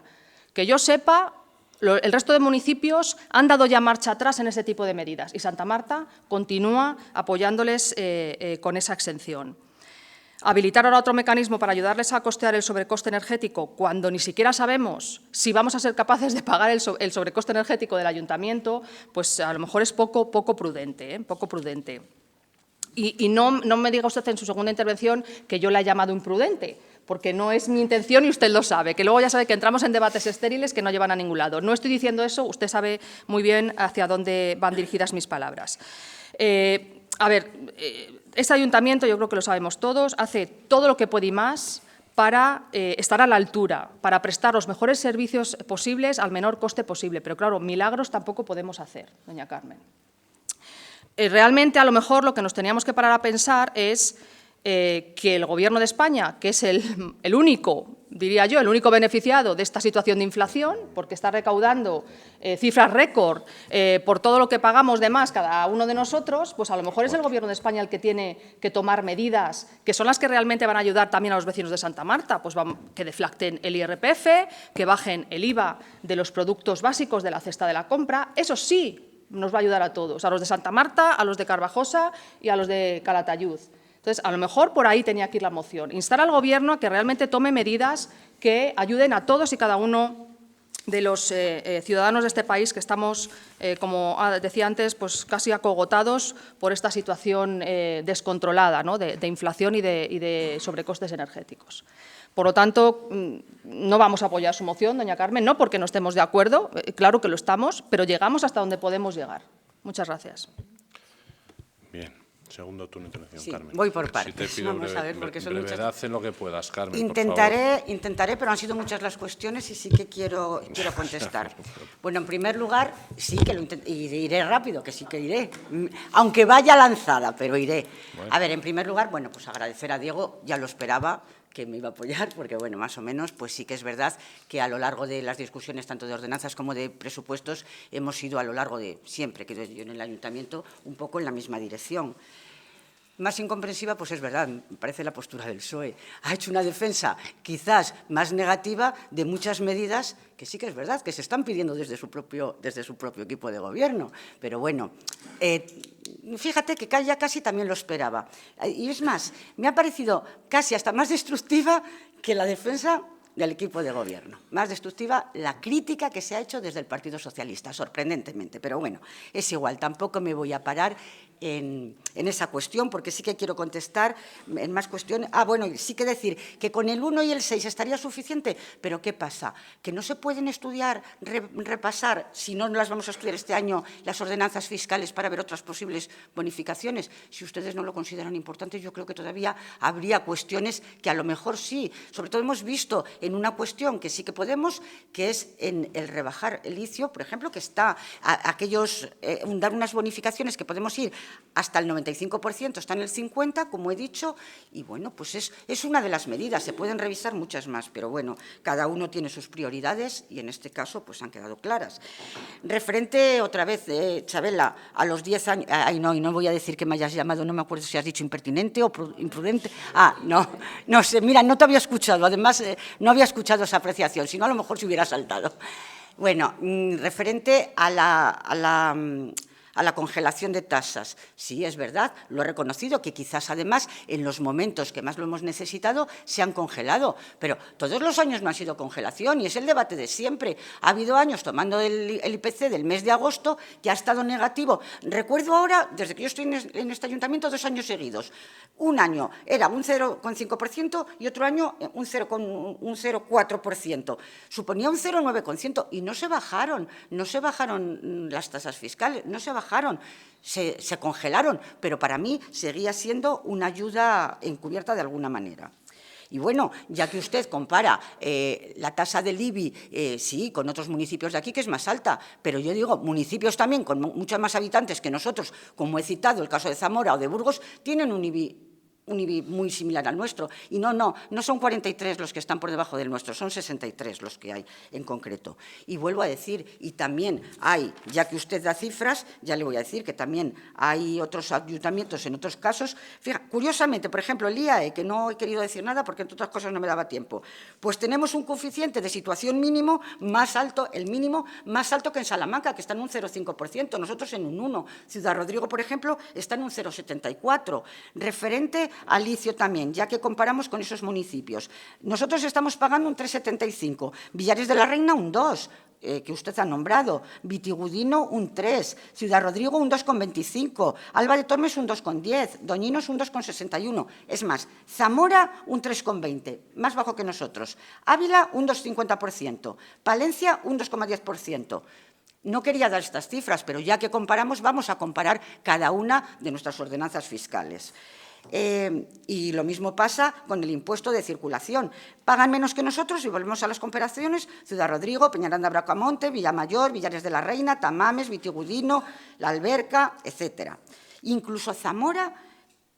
Que yo sepa, el resto de municipios han dado ya marcha atrás en ese tipo de medidas y Santa Marta continúa apoyándoles con esa exención. Habilitar ahora otro mecanismo para ayudarles a costear el sobrecoste energético cuando ni siquiera sabemos si vamos a ser capaces de pagar el sobrecoste energético del ayuntamiento, pues a lo mejor es poco prudente, poco prudente. Y no me diga usted en su segunda intervención que yo la he llamado imprudente, porque no es mi intención y usted lo sabe, que luego ya sabe que entramos en debates estériles que no llevan a ningún lado. No estoy diciendo eso, usted sabe muy bien hacia dónde van dirigidas mis palabras. Este ayuntamiento, yo creo que lo sabemos todos, hace todo lo que puede y más para estar a la altura, para prestar los mejores servicios posibles al menor coste posible. Pero claro, milagros tampoco podemos hacer, doña Carmen. Realmente, a lo mejor, lo que nos teníamos que parar a pensar es que el Gobierno de España, que es el único, diría yo, el único beneficiado de esta situación de inflación, porque está recaudando cifras récord por todo lo que pagamos de más cada uno de nosotros, pues a lo mejor es el Gobierno de España el que tiene que tomar medidas que son las que realmente van a ayudar también a los vecinos de Santa Marta, pues que deflacten el IRPF, que bajen el IVA de los productos básicos de la cesta de la compra. Eso sí nos va a ayudar a todos, a los de Santa Marta, a los de Carvajosa y a los de Calatayud. Entonces, a lo mejor por ahí tenía que ir la moción. Instar al Gobierno a que realmente tome medidas que ayuden a todos y cada uno de los ciudadanos de este país que estamos, como decía antes, pues casi acogotados por esta situación descontrolada, ¿no?, de inflación y de sobrecostes energéticos. Por lo tanto, no vamos a apoyar su moción, doña Carmen, no porque no estemos de acuerdo, claro que lo estamos, pero llegamos hasta donde podemos llegar. Muchas gracias. Bien. Segundo turno de intervención, Sí, Carmen. voy por partes. Si te pido Vamos a ver, porque son brevedad muchas... en lo que puedas, Carmen, Intentaré, pero han sido muchas las cuestiones y sí que quiero contestar. Bueno, en primer lugar, sí que lo y iré rápido, que sí que iré, aunque vaya lanzada, pero iré. Bueno. A ver, en primer lugar, bueno, pues agradecer a Diego, ya lo esperaba, que me iba a apoyar, porque, bueno, más o menos, pues sí que es verdad que a lo largo de las discusiones, tanto de ordenanzas como de presupuestos, hemos ido a lo largo de siempre, que yo en el ayuntamiento, un poco en la misma dirección. Más incomprensiva, pues es verdad, me parece la postura del PSOE. Ha hecho una defensa quizás más negativa de muchas medidas que sí que es verdad, que se están pidiendo desde su propio equipo de gobierno. Pero bueno, fíjate que ya casi también lo esperaba. Y es más, me ha parecido casi hasta más destructiva que la defensa del equipo de gobierno. Más destructiva la crítica que se ha hecho desde el Partido Socialista, sorprendentemente. Pero bueno, es igual, tampoco me voy a parar en esa cuestión, porque sí que quiero contestar en más cuestiones. Bueno, sí que decir que con el 1 y el 6 estaría suficiente, pero ¿qué pasa? ¿Que no se pueden estudiar, repasar, si no las vamos a estudiar este año, las ordenanzas fiscales para ver otras posibles bonificaciones? Si ustedes no lo consideran importante, yo creo que todavía habría cuestiones que a lo mejor sí. Sobre todo hemos visto en una cuestión que sí que podemos, que es en el rebajar el ICIO, por ejemplo, que está dar unas bonificaciones que podemos ir hasta el 95%, está en el 50%, como he dicho, y bueno, pues es una de las medidas, se pueden revisar muchas más, pero bueno, cada uno tiene sus prioridades y en este caso pues han quedado claras. Referente, otra vez, Chabela, a los 10 años, y no voy a decir que me hayas llamado, no me acuerdo si has dicho impertinente o imprudente, no sé, mira, no te había escuchado, además no había escuchado esa apreciación, si no a lo mejor se hubiera saltado. Bueno, referente a a la congelación de tasas. Sí, es verdad, lo he reconocido, que quizás además en los momentos que más lo hemos necesitado se han congelado, pero todos los años no han sido congelación y es el debate de siempre. Ha habido años, tomando el IPC del mes de agosto, que ha estado negativo. Recuerdo ahora, desde que yo estoy en este ayuntamiento, 2 años seguidos. Un año era un 0,5% y otro año un 0,4%. Suponía un 0,9% y no se bajaron las tasas fiscales, no se bajaron, se congelaron, pero para mí seguía siendo una ayuda encubierta de alguna manera. Y bueno, ya que usted compara la tasa del IBI, sí, con otros municipios de aquí, que es más alta, pero yo digo, municipios también con muchos más habitantes que nosotros, como he citado el caso de Zamora o de Burgos, tienen un IBI muy similar al nuestro. Y no son 43 los que están por debajo del nuestro, son 63 los que hay en concreto. Y vuelvo a decir, y también hay, ya que usted da cifras, ya le voy a decir que también hay otros ayuntamientos en otros casos. Fíjate, curiosamente, por ejemplo, el IAE, que no he querido decir nada porque entre otras cosas no me daba tiempo, pues tenemos un coeficiente de situación mínimo más alto, el mínimo más alto que en Salamanca, que está en un 0,5%, nosotros en un 1%. Ciudad Rodrigo, por ejemplo, está en un 0,74%. Referente a Licio también, ya que comparamos con esos municipios. Nosotros estamos pagando un 3,75, Villares de la Reina un 2%, que usted ha nombrado, Vitigudino un 3%, Ciudad Rodrigo un 2,25%, Alba de Tormes un 2,10%, Doñinos un 2,61%. Es más, Zamora un 3,20%, más bajo que nosotros. Ávila un 2,50%, Palencia un 2,10%. No quería dar estas cifras, pero ya que comparamos, vamos a comparar cada una de nuestras ordenanzas fiscales. Y lo mismo pasa con el impuesto de circulación. Pagan menos que nosotros y volvemos a las comparaciones. Ciudad Rodrigo, Peñaranda, Bracamonte, Villamayor, Villares de la Reina, Tamames, Vitigudino, La Alberca, etcétera. Incluso Zamora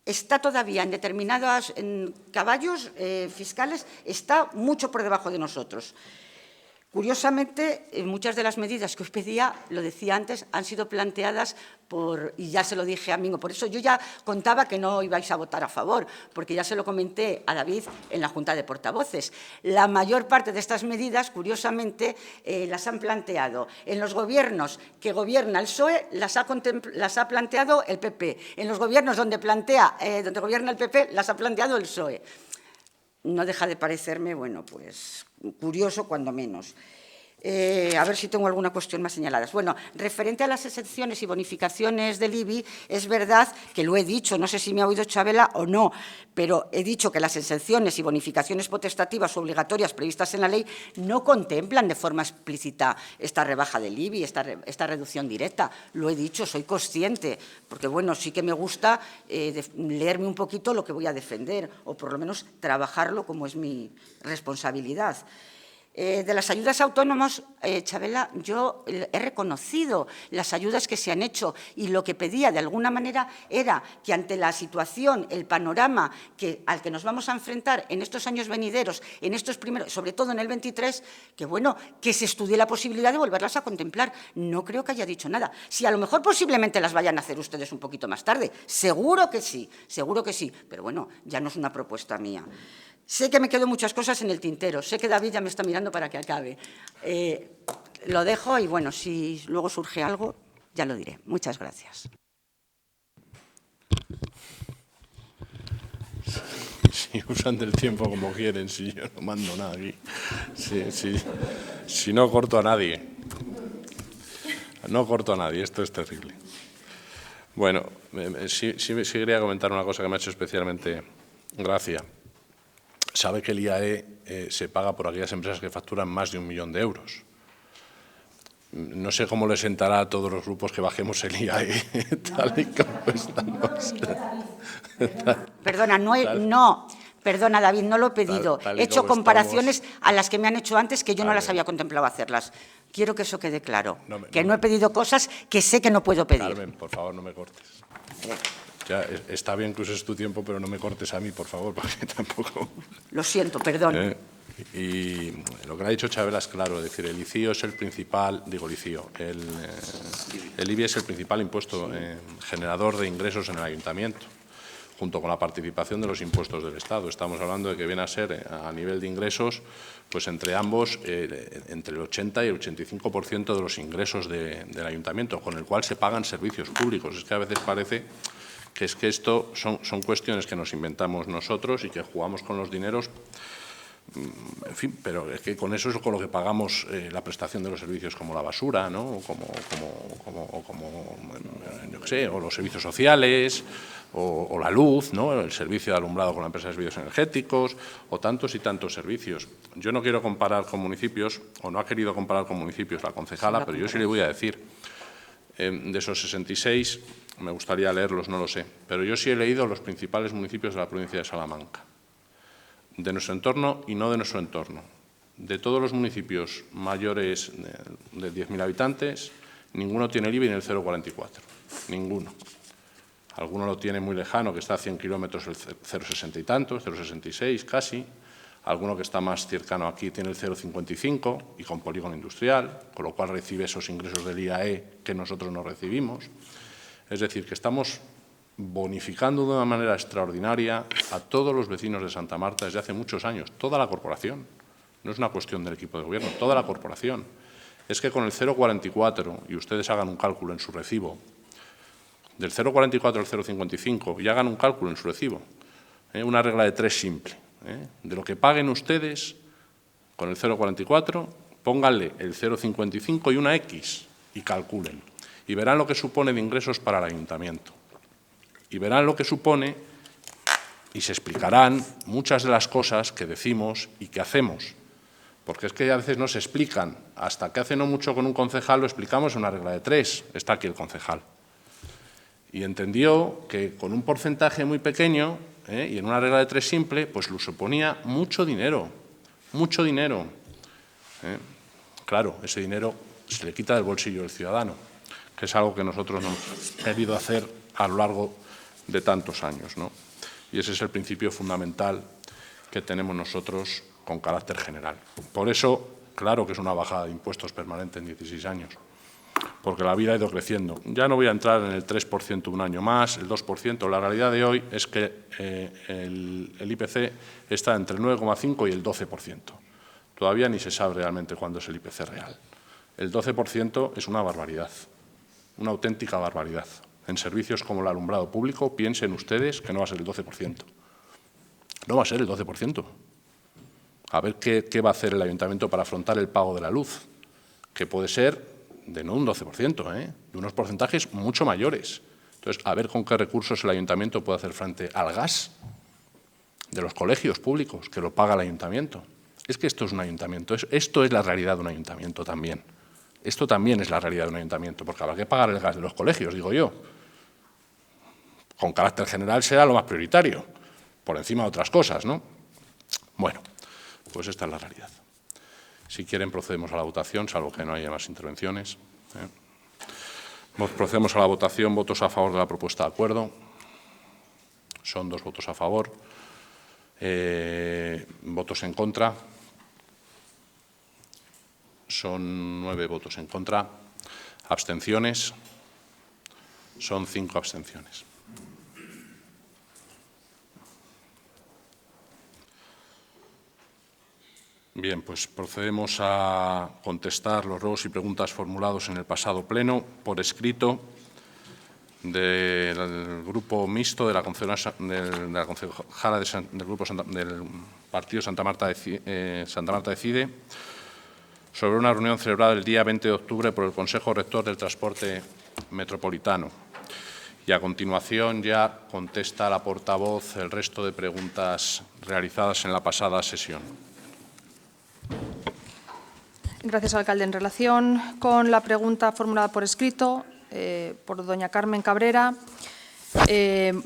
está todavía en determinados caballos fiscales, está mucho por debajo de nosotros. Curiosamente, muchas de las medidas que os pedía, lo decía antes, han sido planteadas y ya se lo dije a Mingo, por eso yo ya contaba que no ibais a votar a favor, porque ya se lo comenté a David en la Junta de Portavoces. La mayor parte de estas medidas, curiosamente, las han planteado en los gobiernos que gobierna el PSOE, las ha planteado el PP. En los gobiernos donde gobierna el PP, las ha planteado el PSOE. No deja de parecerme, bueno, pues curioso cuando menos. A ver si tengo alguna cuestión más señalada. Bueno, referente a las exenciones y bonificaciones del IBI, es verdad que lo he dicho, no sé si me ha oído Chabela o no, pero he dicho que las exenciones y bonificaciones potestativas o obligatorias previstas en la ley no contemplan de forma explícita esta rebaja del IBI, esta reducción directa. Lo he dicho, soy consciente, porque bueno, sí que me gusta leerme un poquito lo que voy a defender, o por lo menos trabajarlo como es mi responsabilidad. De las ayudas autónomas, Chabela, yo he reconocido las ayudas que se han hecho y lo que pedía de alguna manera era que ante la situación, el panorama al que nos vamos a enfrentar en estos años venideros, en estos primeros, sobre todo en el 23, que bueno, que se estudie la posibilidad de volverlas a contemplar. No creo que haya dicho nada. Si a lo mejor posiblemente las vayan a hacer ustedes un poquito más tarde, seguro que sí, pero bueno, ya no es una propuesta mía. Sé que me quedo muchas cosas en el tintero, sé que David ya me está mirando para que acabe. Lo dejo y, bueno, si luego surge algo, ya lo diré. Muchas gracias. Si usan del tiempo como quieren, si yo no mando nada aquí. Si no corto a nadie. No corto a nadie, esto es terrible. Bueno, sí quería comentar una cosa que me ha hecho especialmente gracia. Sabe que el IAE se paga por aquellas empresas que facturan más de 1 millón de euros. No sé cómo le sentará a todos los grupos que bajemos el IAE, tal y como estamos. Perdona, David, no lo he pedido. He hecho comparaciones a las que me han hecho antes que yo no las había contemplado hacerlas. Quiero que eso quede claro, que no he pedido cosas que sé que no puedo pedir. Carmen, por favor, no me cortes. Ya, está bien que uses tu tiempo, pero no me cortes a mí, por favor, porque tampoco... Lo siento, perdón. Y lo que ha dicho Chabela es claro, es decir, el ICIO es el principal, el IBI es el principal impuesto generador de ingresos en el ayuntamiento. junto con la participación de los impuestos del Estado. Estamos hablando de que viene a ser, a nivel de ingresos, pues entre ambos, entre el 80 y el 85% de los ingresos del Ayuntamiento, con el cual se pagan servicios públicos. Es que a veces parece que esto son cuestiones que nos inventamos nosotros y que jugamos con los dineros. En fin, pero es que con eso es con lo que pagamos la prestación de los servicios como la basura, ¿no? Yo qué sé, o los servicios sociales, o la luz, ¿no? El servicio de alumbrado con la empresa de servicios energéticos, o tantos y tantos servicios. Yo no quiero comparar con municipios, o no ha querido comparar con municipios la concejala, pero yo sí le voy a decir, de esos 66, me gustaría leerlos, no lo sé, pero yo sí he leído los principales municipios de la provincia de Salamanca, de nuestro entorno y no de nuestro entorno. De todos los municipios mayores de 10.000 habitantes, ninguno tiene el IBI en el 0,44, ninguno. Alguno lo tiene muy lejano, que está a 100 kilómetros, el 0,60 y tantos, 0,66 casi. Alguno que está más cercano aquí tiene el 0,55 y con polígono industrial, con lo cual recibe esos ingresos del IAE que nosotros no recibimos. Es decir, que estamos bonificando de una manera extraordinaria a todos los vecinos de Santa Marta desde hace muchos años, toda la corporación. No es una cuestión del equipo de gobierno, toda la corporación. Es que con el 0,44, y ustedes hagan un cálculo en su recibo, del 0,44 al 0,55, y hagan un cálculo en su recibo, una regla de 3 simple, de lo que paguen ustedes con el 0,44, pónganle el 0,55 y una X y calculen. Y verán lo que supone de ingresos para el ayuntamiento. Y verán lo que supone y se explicarán muchas de las cosas que decimos y que hacemos. Porque es que a veces no se explican. Hasta que hace no mucho con un concejal lo explicamos en una regla de 3. Está aquí el concejal. Y entendió que con un porcentaje muy pequeño y en una regla de 3 simple, pues lo suponía mucho dinero. Mucho dinero. Claro, ese dinero se le quita del bolsillo del ciudadano, que es algo que nosotros no hemos querido hacer a lo largo de tantos años, ¿no? Y ese es el principio fundamental que tenemos nosotros con carácter general. Por eso, claro que es una bajada de impuestos permanente en 16 años, porque la vida ha ido creciendo. Ya no voy a entrar en el 3% un año más, el 2%. La realidad de hoy es que el IPC está entre el 9,5 y el 12%. Todavía ni se sabe realmente cuándo es el IPC real. El 12% es una barbaridad, una auténtica barbaridad. En servicios como el alumbrado público, piensen ustedes que no va a ser el 12%. No va a ser el 12%. A ver qué va a hacer el ayuntamiento para afrontar el pago de la luz, que puede ser de no un 12%, de unos porcentajes mucho mayores. Entonces, a ver con qué recursos el ayuntamiento puede hacer frente al gas de los colegios públicos, que lo paga el ayuntamiento. Es que esto es un ayuntamiento, esto es la realidad de un ayuntamiento también. Esto también es la realidad de un ayuntamiento, porque habrá que pagar el gas de los colegios, digo yo. Con carácter general será lo más prioritario, por encima de otras cosas, ¿no? Bueno, pues esta es la realidad. Si quieren, procedemos a la votación, salvo que no haya más intervenciones. Procedemos a la votación. Votos a favor de la propuesta de acuerdo. Son 2 votos a favor. Votos en contra. Son 9 votos en contra. Abstenciones. Son 5 abstenciones. Bien, pues procedemos a contestar los ruegos y preguntas formulados en el pasado pleno por escrito del Grupo Mixto de la concejala del Partido Santa Marta Decide sobre una reunión celebrada el día 20 de octubre por el Consejo Rector del Transporte Metropolitano. Y a continuación ya contesta la portavoz el resto de preguntas realizadas en la pasada sesión. Gracias, alcalde. En relación con la pregunta formulada por escrito por doña Carmen Cabrera,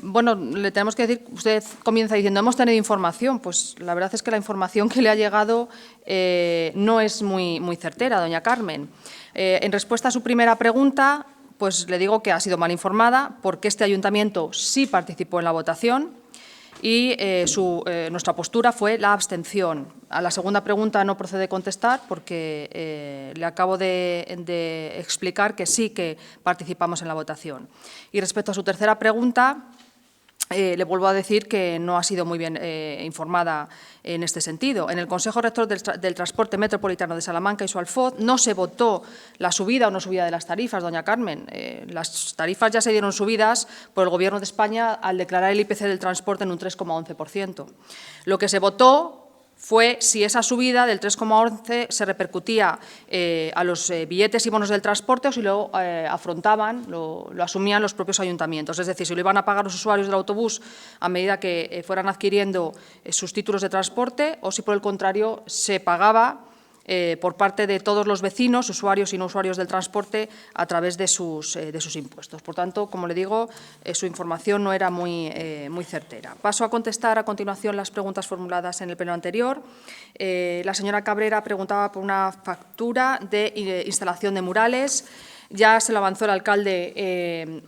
bueno, le tenemos que decir, usted comienza diciendo, hemos tenido información. Pues la verdad es que la información que le ha llegado no es muy certera, doña Carmen. En respuesta a su primera pregunta, pues le digo que ha sido mal informada, porque este ayuntamiento sí participó en la votación y nuestra postura fue la abstención. A la segunda pregunta no procede contestar porque le acabo de explicar que sí que participamos en la votación. Y respecto a su tercera pregunta, le vuelvo a decir que no ha sido muy bien informada en este sentido. En el Consejo Rector del Transporte Metropolitano de Salamanca y su Alfoz no se votó la subida o no subida de las tarifas, doña Carmen. Las tarifas ya se dieron subidas por el Gobierno de España al declarar el IPC del transporte en un 3,11%. Lo que se votó fue si esa subida del 3,11 se repercutía a los billetes y bonos del transporte o si lo afrontaban, lo asumían los propios ayuntamientos. Es decir, si lo iban a pagar los usuarios del autobús a medida que fueran adquiriendo sus títulos de transporte o si, por el contrario, se pagaba por parte de todos los vecinos, usuarios y no usuarios del transporte, a través de sus impuestos. Por tanto, como le digo, su información no era muy certera. Paso a contestar a continuación las preguntas formuladas en el pleno anterior. La señora Cabrera preguntaba por una factura de instalación de murales. Ya se lo avanzó el alcalde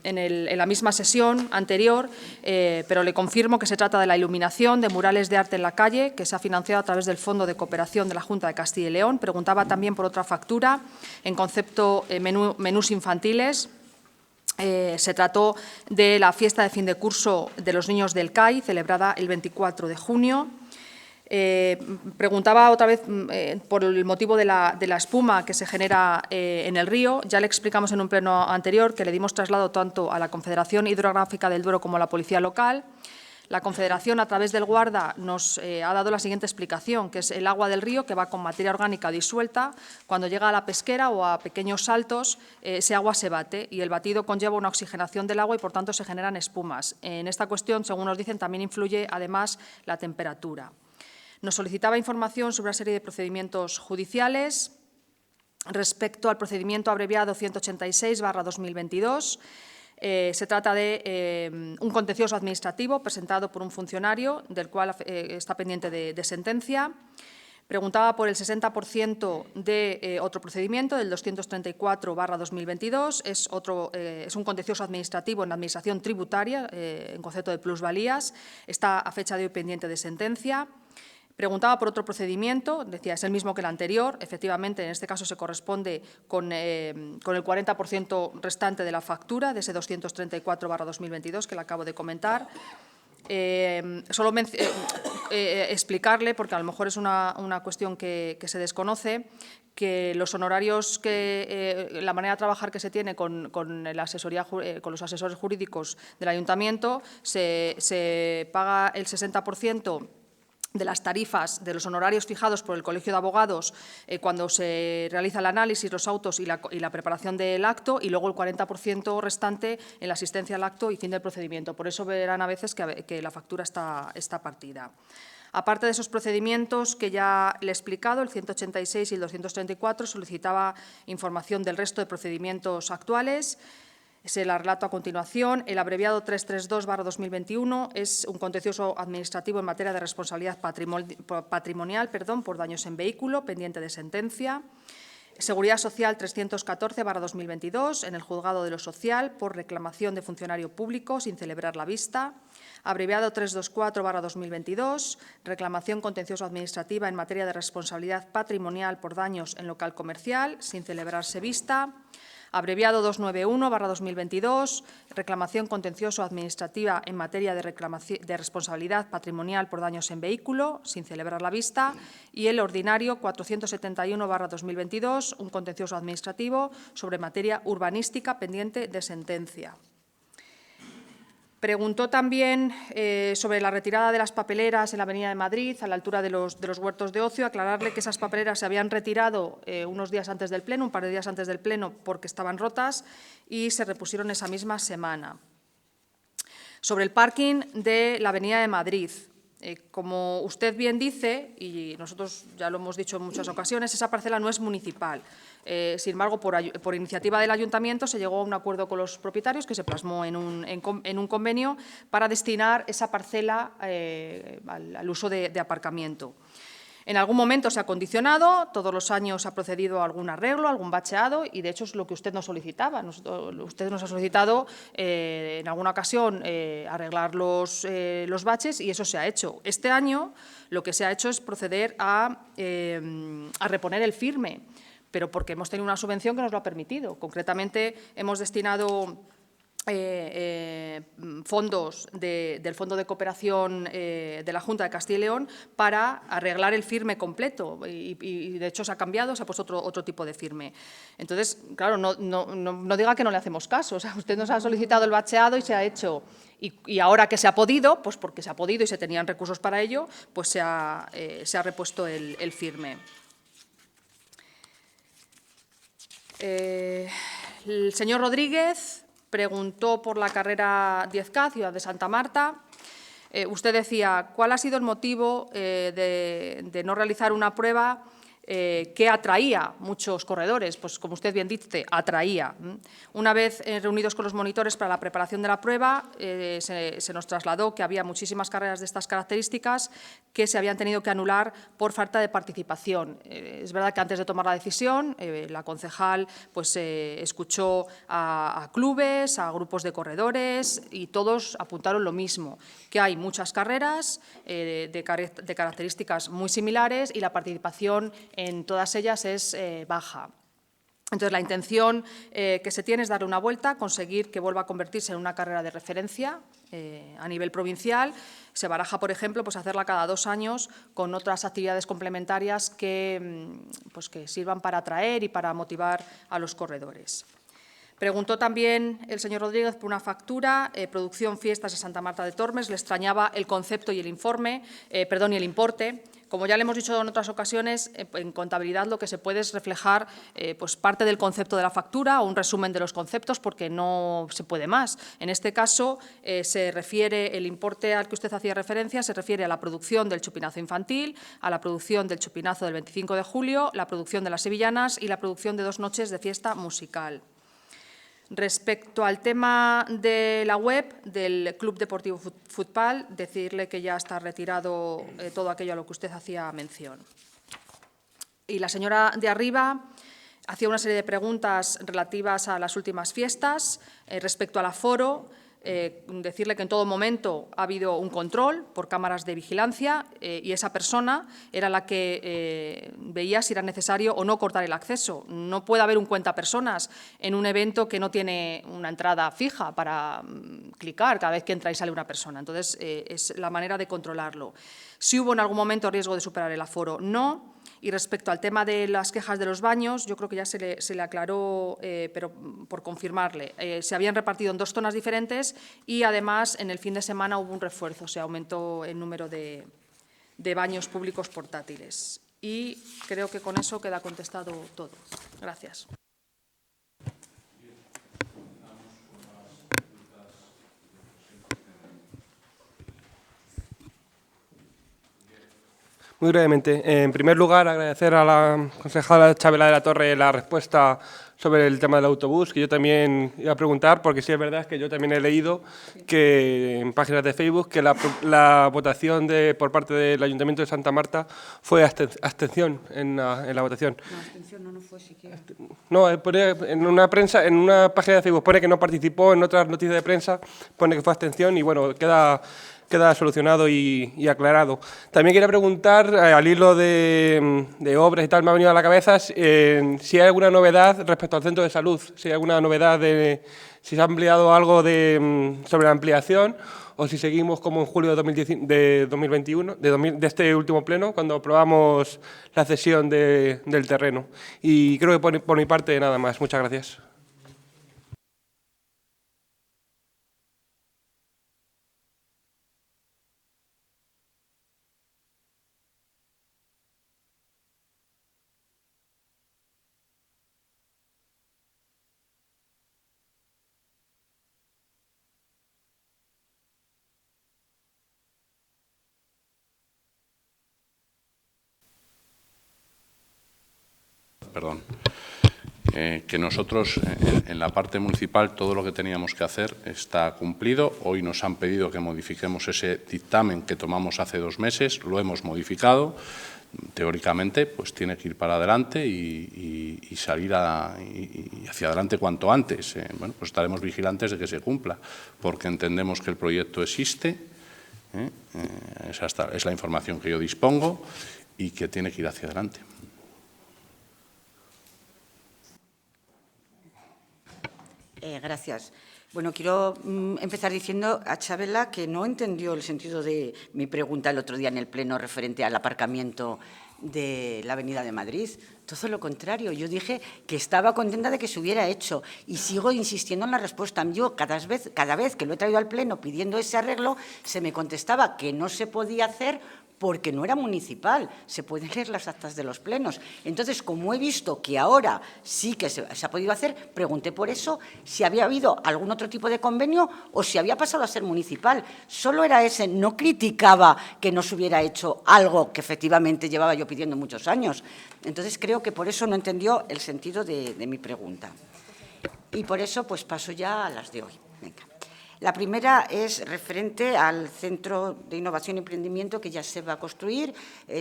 en la misma sesión anterior, pero le confirmo que se trata de la iluminación de murales de arte en la calle, que se ha financiado a través del Fondo de Cooperación de la Junta de Castilla y León. Preguntaba también por otra factura en concepto menús infantiles. Se trató de la fiesta de fin de curso de los niños del CAI, celebrada el 24 de junio. Preguntaba otra vez por el motivo de la espuma que se genera en el río. Ya le explicamos en un pleno anterior que le dimos traslado tanto a la Confederación Hidrográfica del Duero como a la Policía Local. La Confederación, a través del Guarda, nos ha dado la siguiente explicación, que es el agua del río que va con materia orgánica disuelta. Cuando llega a la pesquera o a pequeños saltos, ese agua se bate y el batido conlleva una oxigenación del agua y, por tanto, se generan espumas. En esta cuestión, según nos dicen, también influye, además, la temperatura. Nos solicitaba información sobre una serie de procedimientos judiciales respecto al procedimiento abreviado 186/2022. Se trata de un contencioso administrativo presentado por un funcionario del cual está pendiente de sentencia. Preguntaba por el 60% de otro procedimiento, del 234/2022. Es un contencioso administrativo en la Administración tributaria, en concepto de plusvalías. Está a fecha de hoy pendiente de sentencia. Preguntaba por otro procedimiento, decía, es el mismo que el anterior. Efectivamente, en este caso se corresponde con el 40% restante de la factura, de ese 234/2022 que le acabo de comentar. Solo explicarle, porque a lo mejor es una cuestión que se desconoce, que los honorarios, la manera de trabajar que se tiene con la asesoría, con los asesores jurídicos del ayuntamiento, se paga el 60% de las tarifas, de los honorarios fijados por el Colegio de Abogados cuando se realiza el análisis, los autos y la preparación del acto, y luego el 40% restante en la asistencia al acto y fin del procedimiento. Por eso verán a veces que la factura está partida. Aparte de esos procedimientos que ya le he explicado, el 186 y el 234, solicitaba información del resto de procedimientos actuales. Se la relato a continuación. El abreviado 332/2021 es un contencioso administrativo en materia de responsabilidad patrimonial por daños en vehículo, pendiente de sentencia. Seguridad Social 314/2022, en el Juzgado de lo Social, por reclamación de funcionario público sin celebrar la vista. Abreviado 324/2022, reclamación contencioso administrativa en materia de responsabilidad patrimonial por daños en local comercial, sin celebrarse vista. Abreviado 291/2022, reclamación contencioso administrativa en materia de responsabilidad patrimonial por daños en vehículo, sin celebrar la vista. Y el ordinario 471/2022, un contencioso administrativo sobre materia urbanística pendiente de sentencia. Preguntó también sobre la retirada de las papeleras en la Avenida de Madrid, a la altura de los huertos de ocio. Aclararle que esas papeleras se habían retirado unos días antes del Pleno, un par de días antes del Pleno, porque estaban rotas y se repusieron esa misma semana. Sobre el parking de la Avenida de Madrid. Como usted bien dice, y nosotros ya lo hemos dicho en muchas ocasiones, esa parcela no es municipal. Sin embargo, por iniciativa del Ayuntamiento se llegó a un acuerdo con los propietarios que se plasmó en un convenio para destinar esa parcela al uso de aparcamiento. En algún momento se ha condicionado, todos los años ha procedido a algún arreglo, algún bacheado, y de hecho es lo que usted nos solicitaba. Usted nos ha solicitado en alguna ocasión arreglar los baches y eso se ha hecho. Este año lo que se ha hecho es proceder a reponer el firme, pero porque hemos tenido una subvención que nos lo ha permitido. Concretamente hemos destinado fondos del Fondo de Cooperación de la Junta de Castilla y León para arreglar el firme completo y de hecho se ha cambiado, se ha puesto otro tipo de firme. Entonces, claro, no diga que no le hacemos caso. O sea, usted nos ha solicitado el bacheado y se ha hecho. Y ahora que se ha podido, pues porque se ha podido y se tenían recursos para ello, pues se ha repuesto el firme. El señor Rodríguez preguntó por la carrera 10K, Ciudad de Santa Marta. Usted decía, ¿cuál ha sido el motivo de no realizar una prueba que atraía muchos corredores? Pues como usted bien dice, atraía. Una vez reunidos con los monitores para la preparación de la prueba, se nos trasladó que había muchísimas carreras de estas características que se habían tenido que anular por falta de participación. Es verdad que antes de tomar la decisión, la concejal pues, escuchó a clubes, a grupos de corredores y todos apuntaron lo mismo, que hay muchas carreras de características muy similares y la participación en todas ellas es baja. Entonces, la intención que se tiene es darle una vuelta, conseguir que vuelva a convertirse en una carrera de referencia a nivel provincial. Se baraja, por ejemplo, pues hacerla cada 2 años con otras actividades complementarias que sirvan para atraer y para motivar a los corredores. Preguntó también el señor Rodríguez por una factura, producción fiestas de Santa Marta de Tormes. Le extrañaba el concepto y el importe. Como ya le hemos dicho en otras ocasiones, en contabilidad lo que se puede es reflejar pues parte del concepto de la factura o un resumen de los conceptos, porque no se puede más. En este caso, se refiere el importe al que usted hacía referencia, se refiere a la producción del chupinazo infantil, a la producción del chupinazo del 25 de julio, la producción de las sevillanas y la producción de 2 noches de fiesta musical. Respecto al tema de la web del Club Deportivo Futbal, decirle que ya está retirado todo aquello a lo que usted hacía mención. Y la señora de arriba hacía una serie de preguntas relativas a las últimas fiestas. Respecto al aforo, decirle que en todo momento ha habido un control por cámaras de vigilancia y esa persona era la que veía si era necesario o no cortar el acceso. No puede haber un cuentapersonas en un evento que no tiene una entrada fija para clicar cada vez que entra y sale una persona. Entonces, es la manera de controlarlo. Si hubo en algún momento riesgo de superar el aforo, no. Y respecto al tema de las quejas de los baños, yo creo que ya se le aclaró, pero por confirmarle. Se habían repartido en 2 zonas diferentes y, además, en el fin de semana hubo un refuerzo, se aumentó el número de baños públicos portátiles. Y creo que con eso queda contestado todo. Gracias. Muy brevemente. En primer lugar, agradecer a la concejala Chabela de la Torre la respuesta sobre el tema del autobús, que yo también iba a preguntar, porque sí es verdad que yo también he leído que en páginas de Facebook que la votación por parte del Ayuntamiento de Santa Marta fue abstención en la votación. No, abstención no fue siquiera. No, en una página de Facebook pone que no participó, en otras noticias de prensa pone que fue abstención y bueno, queda solucionado y aclarado. También quería preguntar, al hilo de obras y tal, me ha venido a la cabeza si hay alguna novedad respecto al centro de salud, si hay alguna novedad si se ha ampliado algo sobre la ampliación o si seguimos como en julio de 2021, de este último pleno, cuando aprobamos la cesión del terreno. Y creo que por mi parte nada más. Muchas gracias. Perdón. Que nosotros, en la parte municipal, todo lo que teníamos que hacer está cumplido. Hoy nos han pedido que modifiquemos ese dictamen que tomamos hace 2 meses, lo hemos modificado. Teóricamente, pues tiene que ir para adelante y salir hacia adelante cuanto antes. Bueno, pues estaremos vigilantes de que se cumpla, porque entendemos que el proyecto existe, es la información que yo dispongo y que tiene que ir hacia adelante. Gracias. Bueno, quiero empezar diciendo a Chabela que no entendió el sentido de mi pregunta el otro día en el Pleno referente al aparcamiento de la Avenida de Madrid. Todo lo contrario, yo dije que estaba contenta de que se hubiera hecho y sigo insistiendo en la respuesta. Yo cada vez que lo he traído al Pleno pidiendo ese arreglo, se me contestaba que no se podía hacer porque no era municipal, se pueden leer las actas de los plenos. Entonces, como he visto que ahora sí que se ha podido hacer, pregunté por eso si había habido algún otro tipo de convenio o si había pasado a ser municipal. Solo era ese, no criticaba que no se hubiera hecho algo que efectivamente llevaba yo pidiendo muchos años. Entonces, creo que por eso no entendió el sentido de mi pregunta. Y por eso, pues paso ya a las de hoy. Venga. La primera es referente al Centro de Innovación y Emprendimiento que ya se va a construir.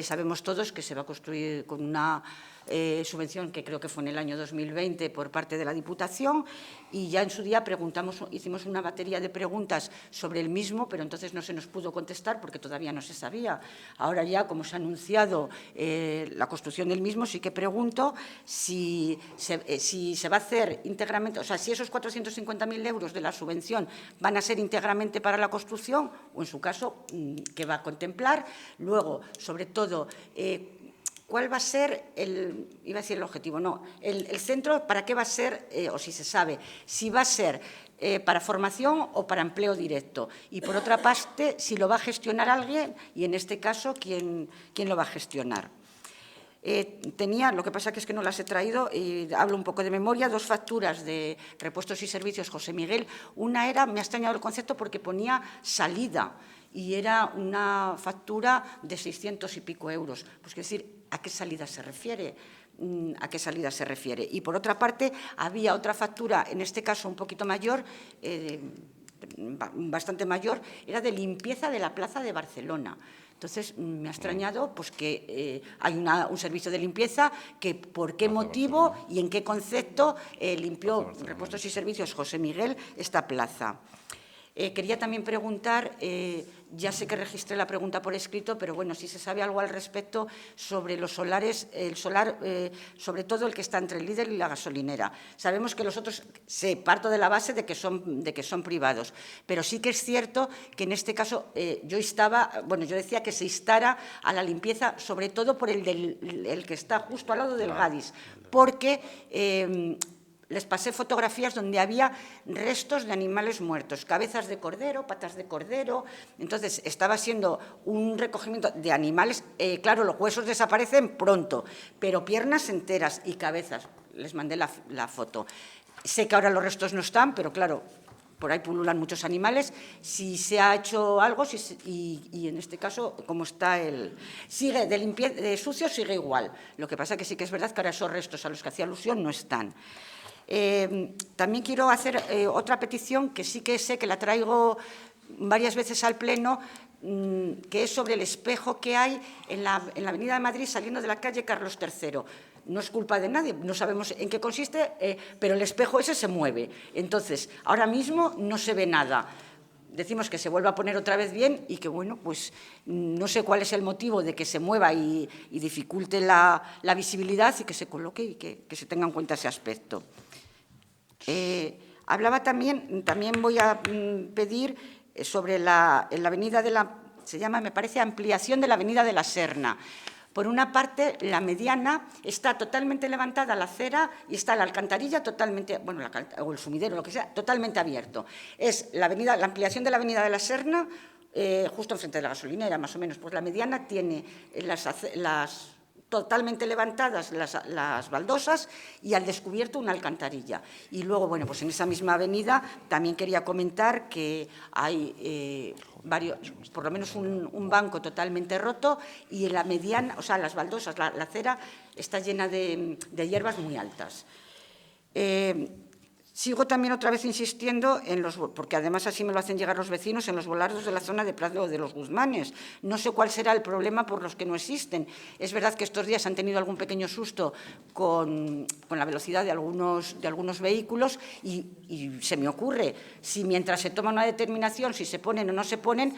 Sabemos todos que se va a construir con una subvención que creo que fue en el año 2020 por parte de la Diputación y ya en su día hicimos una batería de preguntas sobre el mismo, pero entonces no se nos pudo contestar porque todavía no se sabía. Ahora ya, como se ha anunciado la construcción del mismo, sí que pregunto si se va a hacer íntegramente, o sea, si esos 450.000 euros de la subvención van a ser íntegramente para la construcción o, en su caso, qué va a contemplar. Luego, sobre todo, ¿cuál va a ser el objetivo? No, el centro, ¿para qué va a ser, o si se sabe, si va a ser para formación o para empleo directo? Y, por otra parte, si lo va a gestionar alguien y, en este caso, ¿quién lo va a gestionar? Lo que pasa que es que no las he traído y hablo un poco de memoria, 2 facturas de repuestos y servicios José Miguel. Una era, me ha extrañado el concepto porque ponía salida y era una factura de 600 y pico euros. Pues quiero decir, ¿a qué salida se refiere? ¿A qué salida se refiere? Y por otra parte, había otra factura, en este caso un poquito mayor, bastante mayor, era de limpieza de la Plaza de Barcelona. Entonces, me ha extrañado pues, que hay un servicio de limpieza que por qué motivo y en qué concepto limpió repuestos y servicios José Miguel esta plaza. Quería también preguntar, ya sé que registré la pregunta por escrito, pero bueno, si se sabe algo al respecto sobre los solares, el solar, sobre todo el que está entre el Lidl y la gasolinera. Sabemos que los otros, parto de la base de que son privados, pero sí que es cierto que en este caso yo decía que se instara a la limpieza, sobre todo por el que está justo al lado del Gadis, porque les pasé fotografías donde había restos de animales muertos, cabezas de cordero, patas de cordero. Entonces, estaba siendo un recogimiento de animales. Claro, los huesos desaparecen pronto, pero piernas enteras y cabezas. Les mandé la foto. Sé que ahora los restos no están, pero claro, por ahí pululan muchos animales. Si se ha hecho algo, y en este caso, como está sigue de sucio, sigue igual. Lo que pasa que sí que es verdad que ahora esos restos a los que hacía alusión no están. También quiero hacer otra petición que sí que sé que la traigo varias veces al Pleno, que es sobre el espejo que hay en la Avenida de Madrid saliendo de la calle Carlos III. No es culpa de nadie, no sabemos en qué consiste, pero el espejo ese se mueve. Entonces, ahora mismo no se ve nada. Decimos que se vuelva a poner otra vez bien y que, bueno, pues no sé cuál es el motivo de que se mueva y dificulte la visibilidad y que se coloque y que se tenga en cuenta ese aspecto. Hablaba también voy a pedir sobre la avenida se llama, me parece, ampliación de la avenida de la Serna. Por una parte, la mediana está totalmente levantada la acera y está la alcantarilla totalmente, bueno, o el sumidero, lo que sea, totalmente abierto. Es la ampliación de la avenida de la Serna, justo enfrente de la gasolinera, más o menos. Pues la mediana tiene las totalmente levantadas las baldosas y al descubierto una alcantarilla. Y luego, bueno, pues en esa misma avenida también quería comentar que hay por lo menos un banco totalmente roto y en la mediana, o sea, las baldosas, la acera está llena de hierbas muy altas. Sigo también otra vez insistiendo porque además así me lo hacen llegar los vecinos, en los volardos de la zona de Prado de los Guzmanes. No sé cuál será el problema por los que no existen. Es verdad que estos días han tenido algún pequeño susto con la velocidad de algunos vehículos y se me ocurre, si mientras se toma una determinación, si se ponen o no se ponen,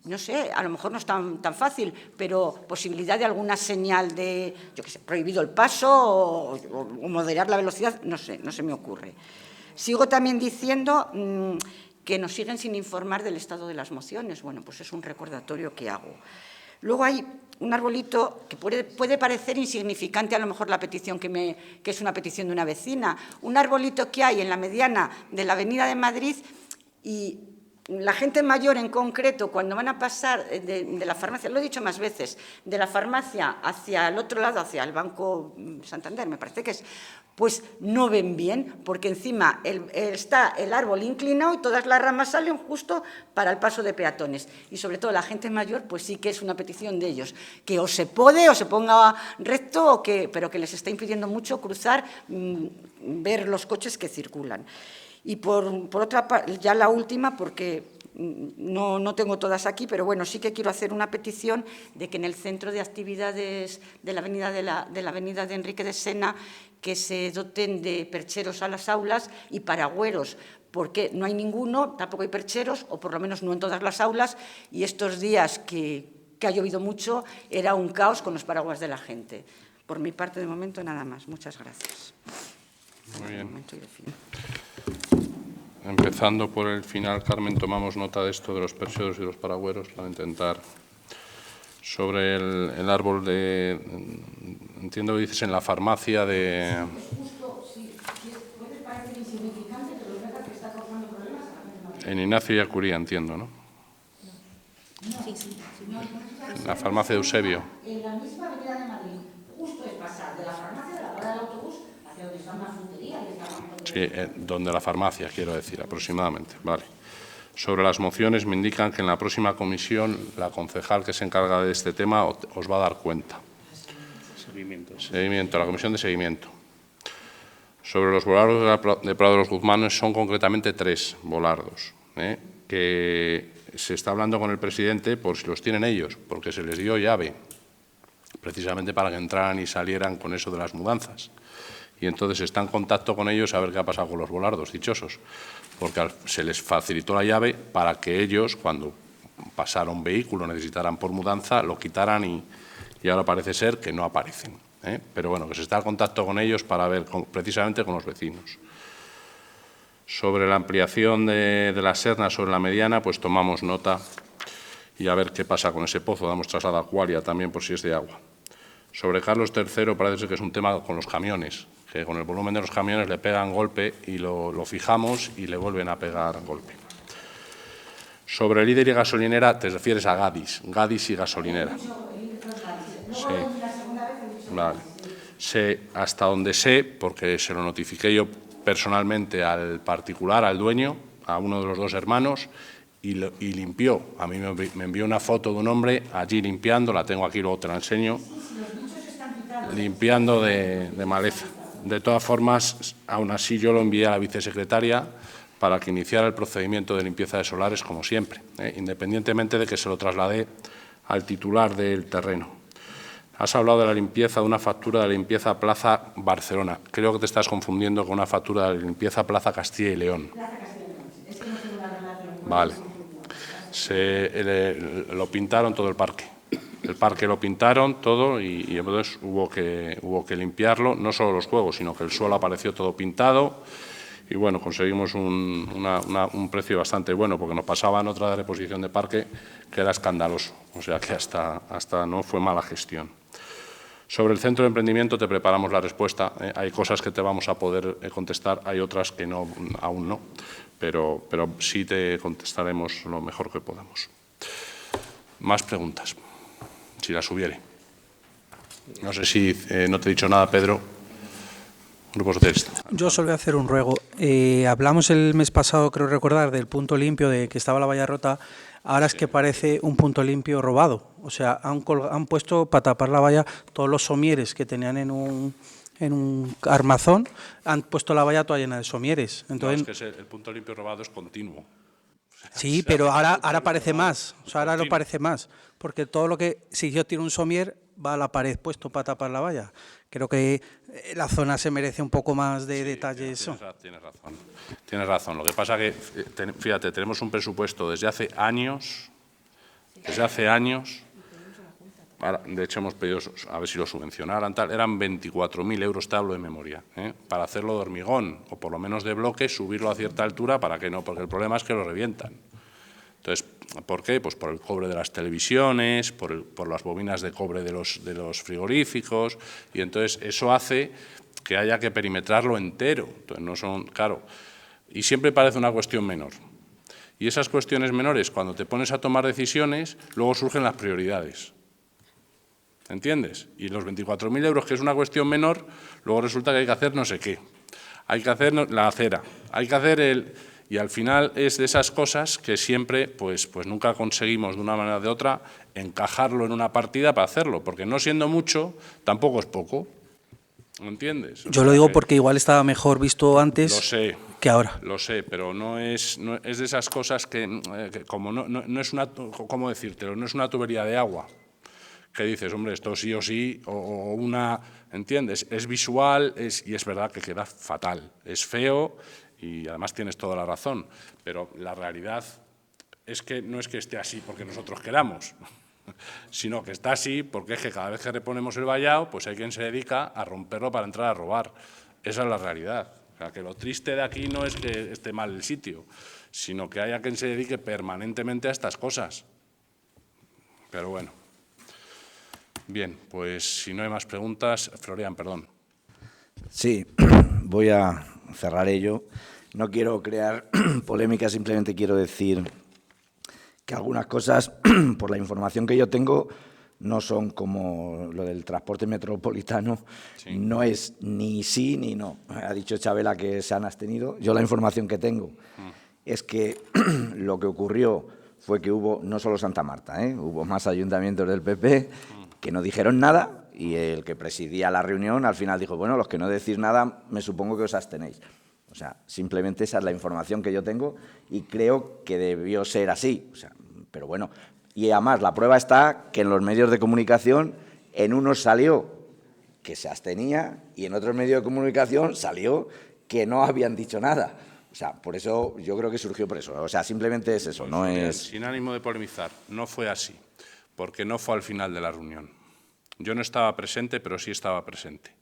no sé, a lo mejor no es tan fácil, pero posibilidad de alguna señal de, yo qué sé, prohibido el paso o moderar la velocidad, no sé, no se me ocurre. Sigo también diciendo que nos siguen sin informar del estado de las mociones. Bueno, pues es un recordatorio que hago. Luego hay un arbolito que puede parecer insignificante, a lo mejor la petición que es una petición de una vecina, un arbolito que hay en la mediana de la Avenida de Madrid, y la gente mayor en concreto, cuando van a pasar de la farmacia, lo he dicho más veces, de la farmacia hacia el otro lado, hacia el Banco Santander, me parece que es, pues no ven bien, porque encima está el árbol inclinado y todas las ramas salen justo para el paso de peatones. Y sobre todo la gente mayor, pues sí que es una petición de ellos, que o se pode o se ponga recto, pero que les está impidiendo mucho cruzar, ver los coches que circulan. Y por otra parte, ya la última, porque no tengo todas aquí, pero bueno, sí que quiero hacer una petición de que en el centro de actividades de la avenida de Enrique de Sena, que se doten de percheros a las aulas y paragüeros, porque no hay ninguno, tampoco hay percheros, o por lo menos no en todas las aulas, y estos días que ha llovido mucho, era un caos con los paraguas de la gente. Por mi parte, de momento, nada más. Muchas gracias. Muy bien. Empezando por el final, Carmen, tomamos nota de esto de los percheros y los paragüeros para intentar. Sobre el árbol de, entiendo que dices en la farmacia de... Es justo, si puede parecer insignificante, pero es verdad que está causando problemas a la gente. En Ignacio y Acuría, entiendo, ¿no? La farmacia de Eusebio. En la misma avenida de Madrid, justo es pasar de la farmacia de la parada del autobús hacia donde está una frutería. Sí, donde la farmacia, quiero decir, aproximadamente. Vale. Sobre las mociones me indican que en la próxima comisión la concejal que se encarga de este tema os va a dar cuenta. Seguimiento, la comisión de seguimiento. Sobre los volardos de Prado de los Guzmanes son concretamente 3 volardos, que se está hablando con el presidente por si los tienen ellos, porque se les dio llave, precisamente para que entraran y salieran con eso de las mudanzas. Y entonces está en contacto con ellos a ver qué ha pasado con los volardos dichosos, porque se les facilitó la llave para que ellos, cuando pasara un vehículo, necesitaran por mudanza, lo quitaran y ahora parece ser que no aparecen. Pero bueno, que se está en contacto con ellos para ver precisamente con los vecinos. Sobre la ampliación de la Serna sobre la mediana, pues tomamos nota y a ver qué pasa con ese pozo. Damos traslado a Acuaria también por si es de agua. Sobre Carlos III parece ser que es un tema con los camiones, que con el volumen de los camiones le pegan golpe y lo fijamos y le vuelven a pegar golpe. Sobre líder y gasolinera te refieres a Gadis y gasolinera. Sí. Vale. Sé, hasta donde sé, porque se lo notifiqué yo personalmente al particular, al dueño, a uno de los 2 hermanos, y limpió. A mí me envió una foto de un hombre allí limpiando, la tengo aquí, luego te la enseño, limpiando de maleza. De todas formas, aún así yo lo envié a la vicesecretaria para que iniciara el procedimiento de limpieza de solares, como siempre, independientemente de que se lo trasladé al titular del terreno. Has hablado de la limpieza, de una factura de limpieza Plaza Barcelona. Creo que te estás confundiendo con una factura de limpieza Plaza Castilla y León. Vale. Lo pintaron todo el parque. El parque lo pintaron todo y entonces hubo que limpiarlo, no solo los juegos, sino que el suelo apareció todo pintado y bueno, conseguimos un precio bastante bueno porque nos pasaban otra reposición de parque que era escandaloso, o sea que hasta no fue mala gestión. Sobre el centro de emprendimiento te preparamos la respuesta, hay cosas que te vamos a poder contestar, hay otras que no, aún no, pero sí te contestaremos lo mejor que podamos. Más preguntas. Si las hubiere. No sé si no te he dicho nada, Pedro. Grupo Socialista. Yo solo voy a hacer un ruego. Hablamos el mes pasado, creo recordar, del punto limpio, de que estaba la valla rota. Ahora es que parece un punto limpio robado. O sea, han puesto para tapar la valla todos los somieres que tenían en un armazón. Han puesto la valla toda llena de somieres. Entonces, no, es que el punto limpio robado es continuo. Sí, pero ahora parece más, o sea, ahora lo parece más, porque todo lo que, si yo tiro un somier, va a la pared puesto para tapar la valla. Creo que la zona se merece un poco más de detalles. Tienes razón. Lo que pasa que, fíjate, tenemos un presupuesto desde hace años, ahora, de hecho hemos pedido a ver si lo subvencionaran, tal, eran 24.000 euros, te hablo de memoria, para hacerlo de hormigón o por lo menos de bloque, subirlo a cierta altura para que no, porque el problema es que lo revientan. Entonces, ¿por qué? Pues por el cobre de las televisiones, por las bobinas de cobre de los frigoríficos, y entonces eso hace que haya que perimetrarlo entero. Entonces, no son, claro, y siempre parece una cuestión menor. Y esas cuestiones menores, cuando te pones a tomar decisiones, luego surgen las prioridades. ¿Entiendes? Y los 24.000 euros, que es una cuestión menor, luego resulta que hay que hacer no sé qué. Hay que hacer la acera, hay que hacer y al final es de esas cosas que siempre, pues nunca conseguimos de una manera o de otra encajarlo en una partida para hacerlo, porque no siendo mucho, tampoco es poco. ¿Entiendes? Yo lo digo porque igual estaba mejor visto antes que ahora. Lo sé, pero no es de esas cosas que como no es una, ¿cómo decírtelo? No es una tubería de agua, que dices, hombre, esto sí o sí, o una, ¿entiendes? Es visual y es verdad que queda fatal, es feo y además tienes toda la razón, pero la realidad es que no es que esté así porque nosotros queramos, sino que está así porque es que cada vez que reponemos el vallado, pues hay quien se dedica a romperlo para entrar a robar. Esa es la realidad. O sea, que lo triste de aquí no es que esté mal el sitio, sino que haya quien se dedique permanentemente a estas cosas. Pero bueno. Bien, pues si no hay más preguntas, Florian, perdón. Sí, voy a cerrar ello. No quiero crear polémica, simplemente quiero decir que algunas cosas, por la información que yo tengo, no son como lo del transporte metropolitano, sí. No es ni sí ni no. Ha dicho Chabela que se han abstenido. Yo la información que tengo es que lo que ocurrió fue que hubo, no solo Santa Marta, hubo más ayuntamientos del PP que no dijeron nada y el que presidía la reunión al final dijo, bueno, los que no decís nada, me supongo que os abstenéis. O sea, simplemente esa es la información que yo tengo y creo que debió ser así. O sea, pero bueno, y además la prueba está que en los medios de comunicación en unos salió que se abstenía y en otros medios de comunicación salió que no habían dicho nada. O sea, por eso yo creo que surgió por eso. O sea, simplemente es eso, no es... Sin ánimo de polemizar, no fue así, porque no fue al final de la reunión. Yo no estaba presente, pero sí estaba presente.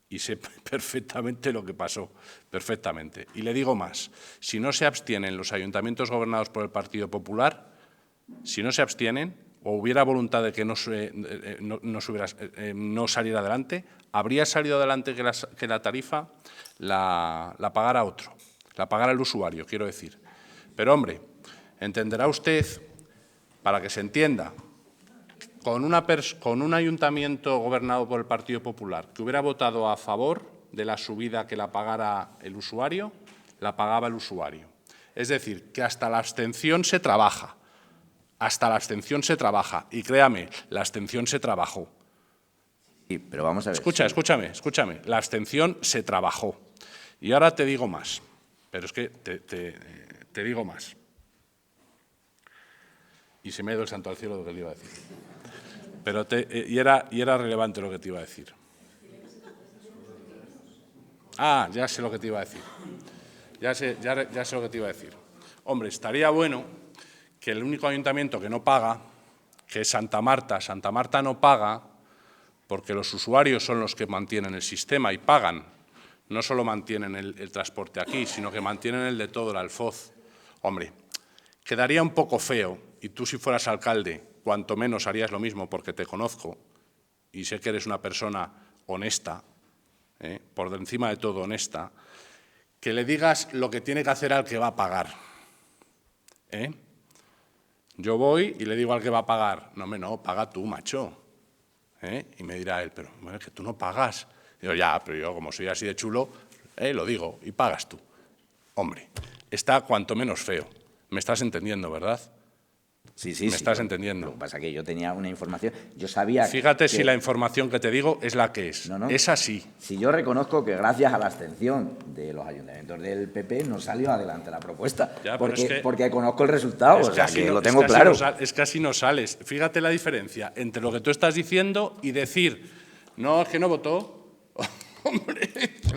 Y sé perfectamente lo que pasó, perfectamente. Y le digo más, si no se abstienen los ayuntamientos gobernados por el Partido Popular, si no se abstienen o hubiera voluntad de que no saliera adelante, habría salido adelante que la tarifa la pagara otro, la pagara el usuario, quiero decir. Pero, hombre, entenderá usted, para que se entienda, con un ayuntamiento gobernado por el Partido Popular que hubiera votado a favor de la subida que la pagara el usuario, la pagaba el usuario. Es decir, que hasta la abstención se trabaja. Hasta la abstención se trabaja. Y créame, la abstención se trabajó. Sí, pero vamos a ver. Escúchame. La abstención se trabajó. Y ahora te digo más. Pero es que te digo más. Y se me ha ido el santo al cielo de lo que le iba a decir. Pero y era relevante lo que te iba a decir. Ah, ya sé lo que te iba a decir. Ya sé lo que te iba a decir. Hombre, estaría bueno que el único ayuntamiento que no paga, que es Santa Marta no paga porque los usuarios son los que mantienen el sistema y pagan. No solo mantienen el transporte aquí, sino que mantienen el de todo el Alfoz. Hombre, quedaría un poco feo, y tú si fueras alcalde, cuanto menos harías lo mismo porque te conozco y sé que eres una persona honesta, por encima de todo honesta, que le digas lo que tiene que hacer al que va a pagar. Yo voy y le digo al que va a pagar, no, paga tú, macho. Y me dirá él, pero bueno, es que tú no pagas. Digo, ya, pero yo como soy así de chulo, lo digo y pagas tú. Hombre, está cuanto menos feo. ¿Me estás entendiendo, verdad? Sí. ¿Me estás entendiendo? Lo que pasa es que yo tenía una información, yo sabía... Fíjate si la información que te digo es la que es. No. Es así. Si yo reconozco que gracias a la abstención de los ayuntamientos del PP no salió adelante la propuesta, ya, porque conozco el resultado, o sea, que lo tengo claro. Es que así no sales. Fíjate la diferencia entre lo que tú estás diciendo y decir, no, es que no votó. Hombre,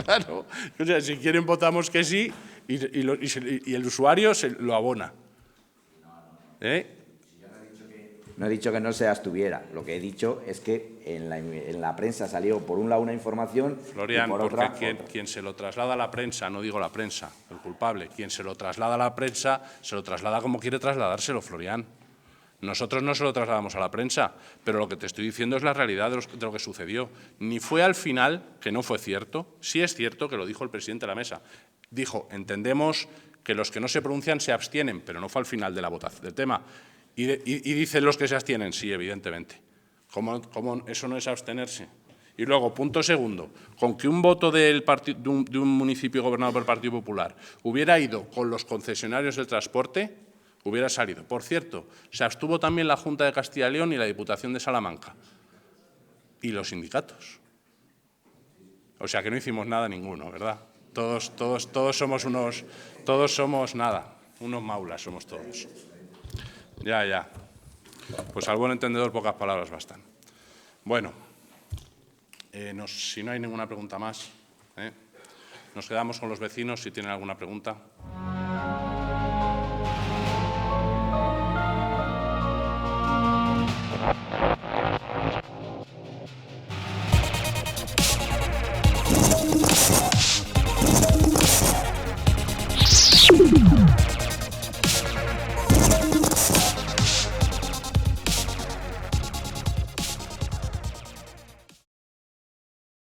claro. O sea, si quieren votamos que sí y el usuario se lo abona. No he dicho que no se abstuviera. Lo que he dicho es que en la prensa salió por un lado una información Florian, y por otra, porque quien se lo traslada a la prensa, no digo la prensa, el culpable, quien se lo traslada a la prensa, se lo traslada como quiere trasladárselo, Florian. Nosotros no se lo trasladamos a la prensa, pero lo que te estoy diciendo es la realidad de lo que sucedió. Ni fue al final, que no fue cierto, sí es cierto que lo dijo el presidente de la mesa. Dijo, entendemos que los que no se pronuncian se abstienen, pero no fue al final de la votación del tema. Y dicen los que se abstienen, sí, evidentemente. ¿Cómo eso no es abstenerse? Y luego, punto segundo, con que un voto de un municipio gobernado por el Partido Popular hubiera ido con los concesionarios del transporte, hubiera salido. Por cierto, se abstuvo también la Junta de Castilla y León y la Diputación de Salamanca. Y los sindicatos. O sea que no hicimos nada ninguno, ¿verdad? Todos somos nada, unos maulas somos todos. Ya. Pues al buen entendedor pocas palabras bastan. Bueno, si no hay ninguna pregunta más, nos quedamos con los vecinos si tienen alguna pregunta.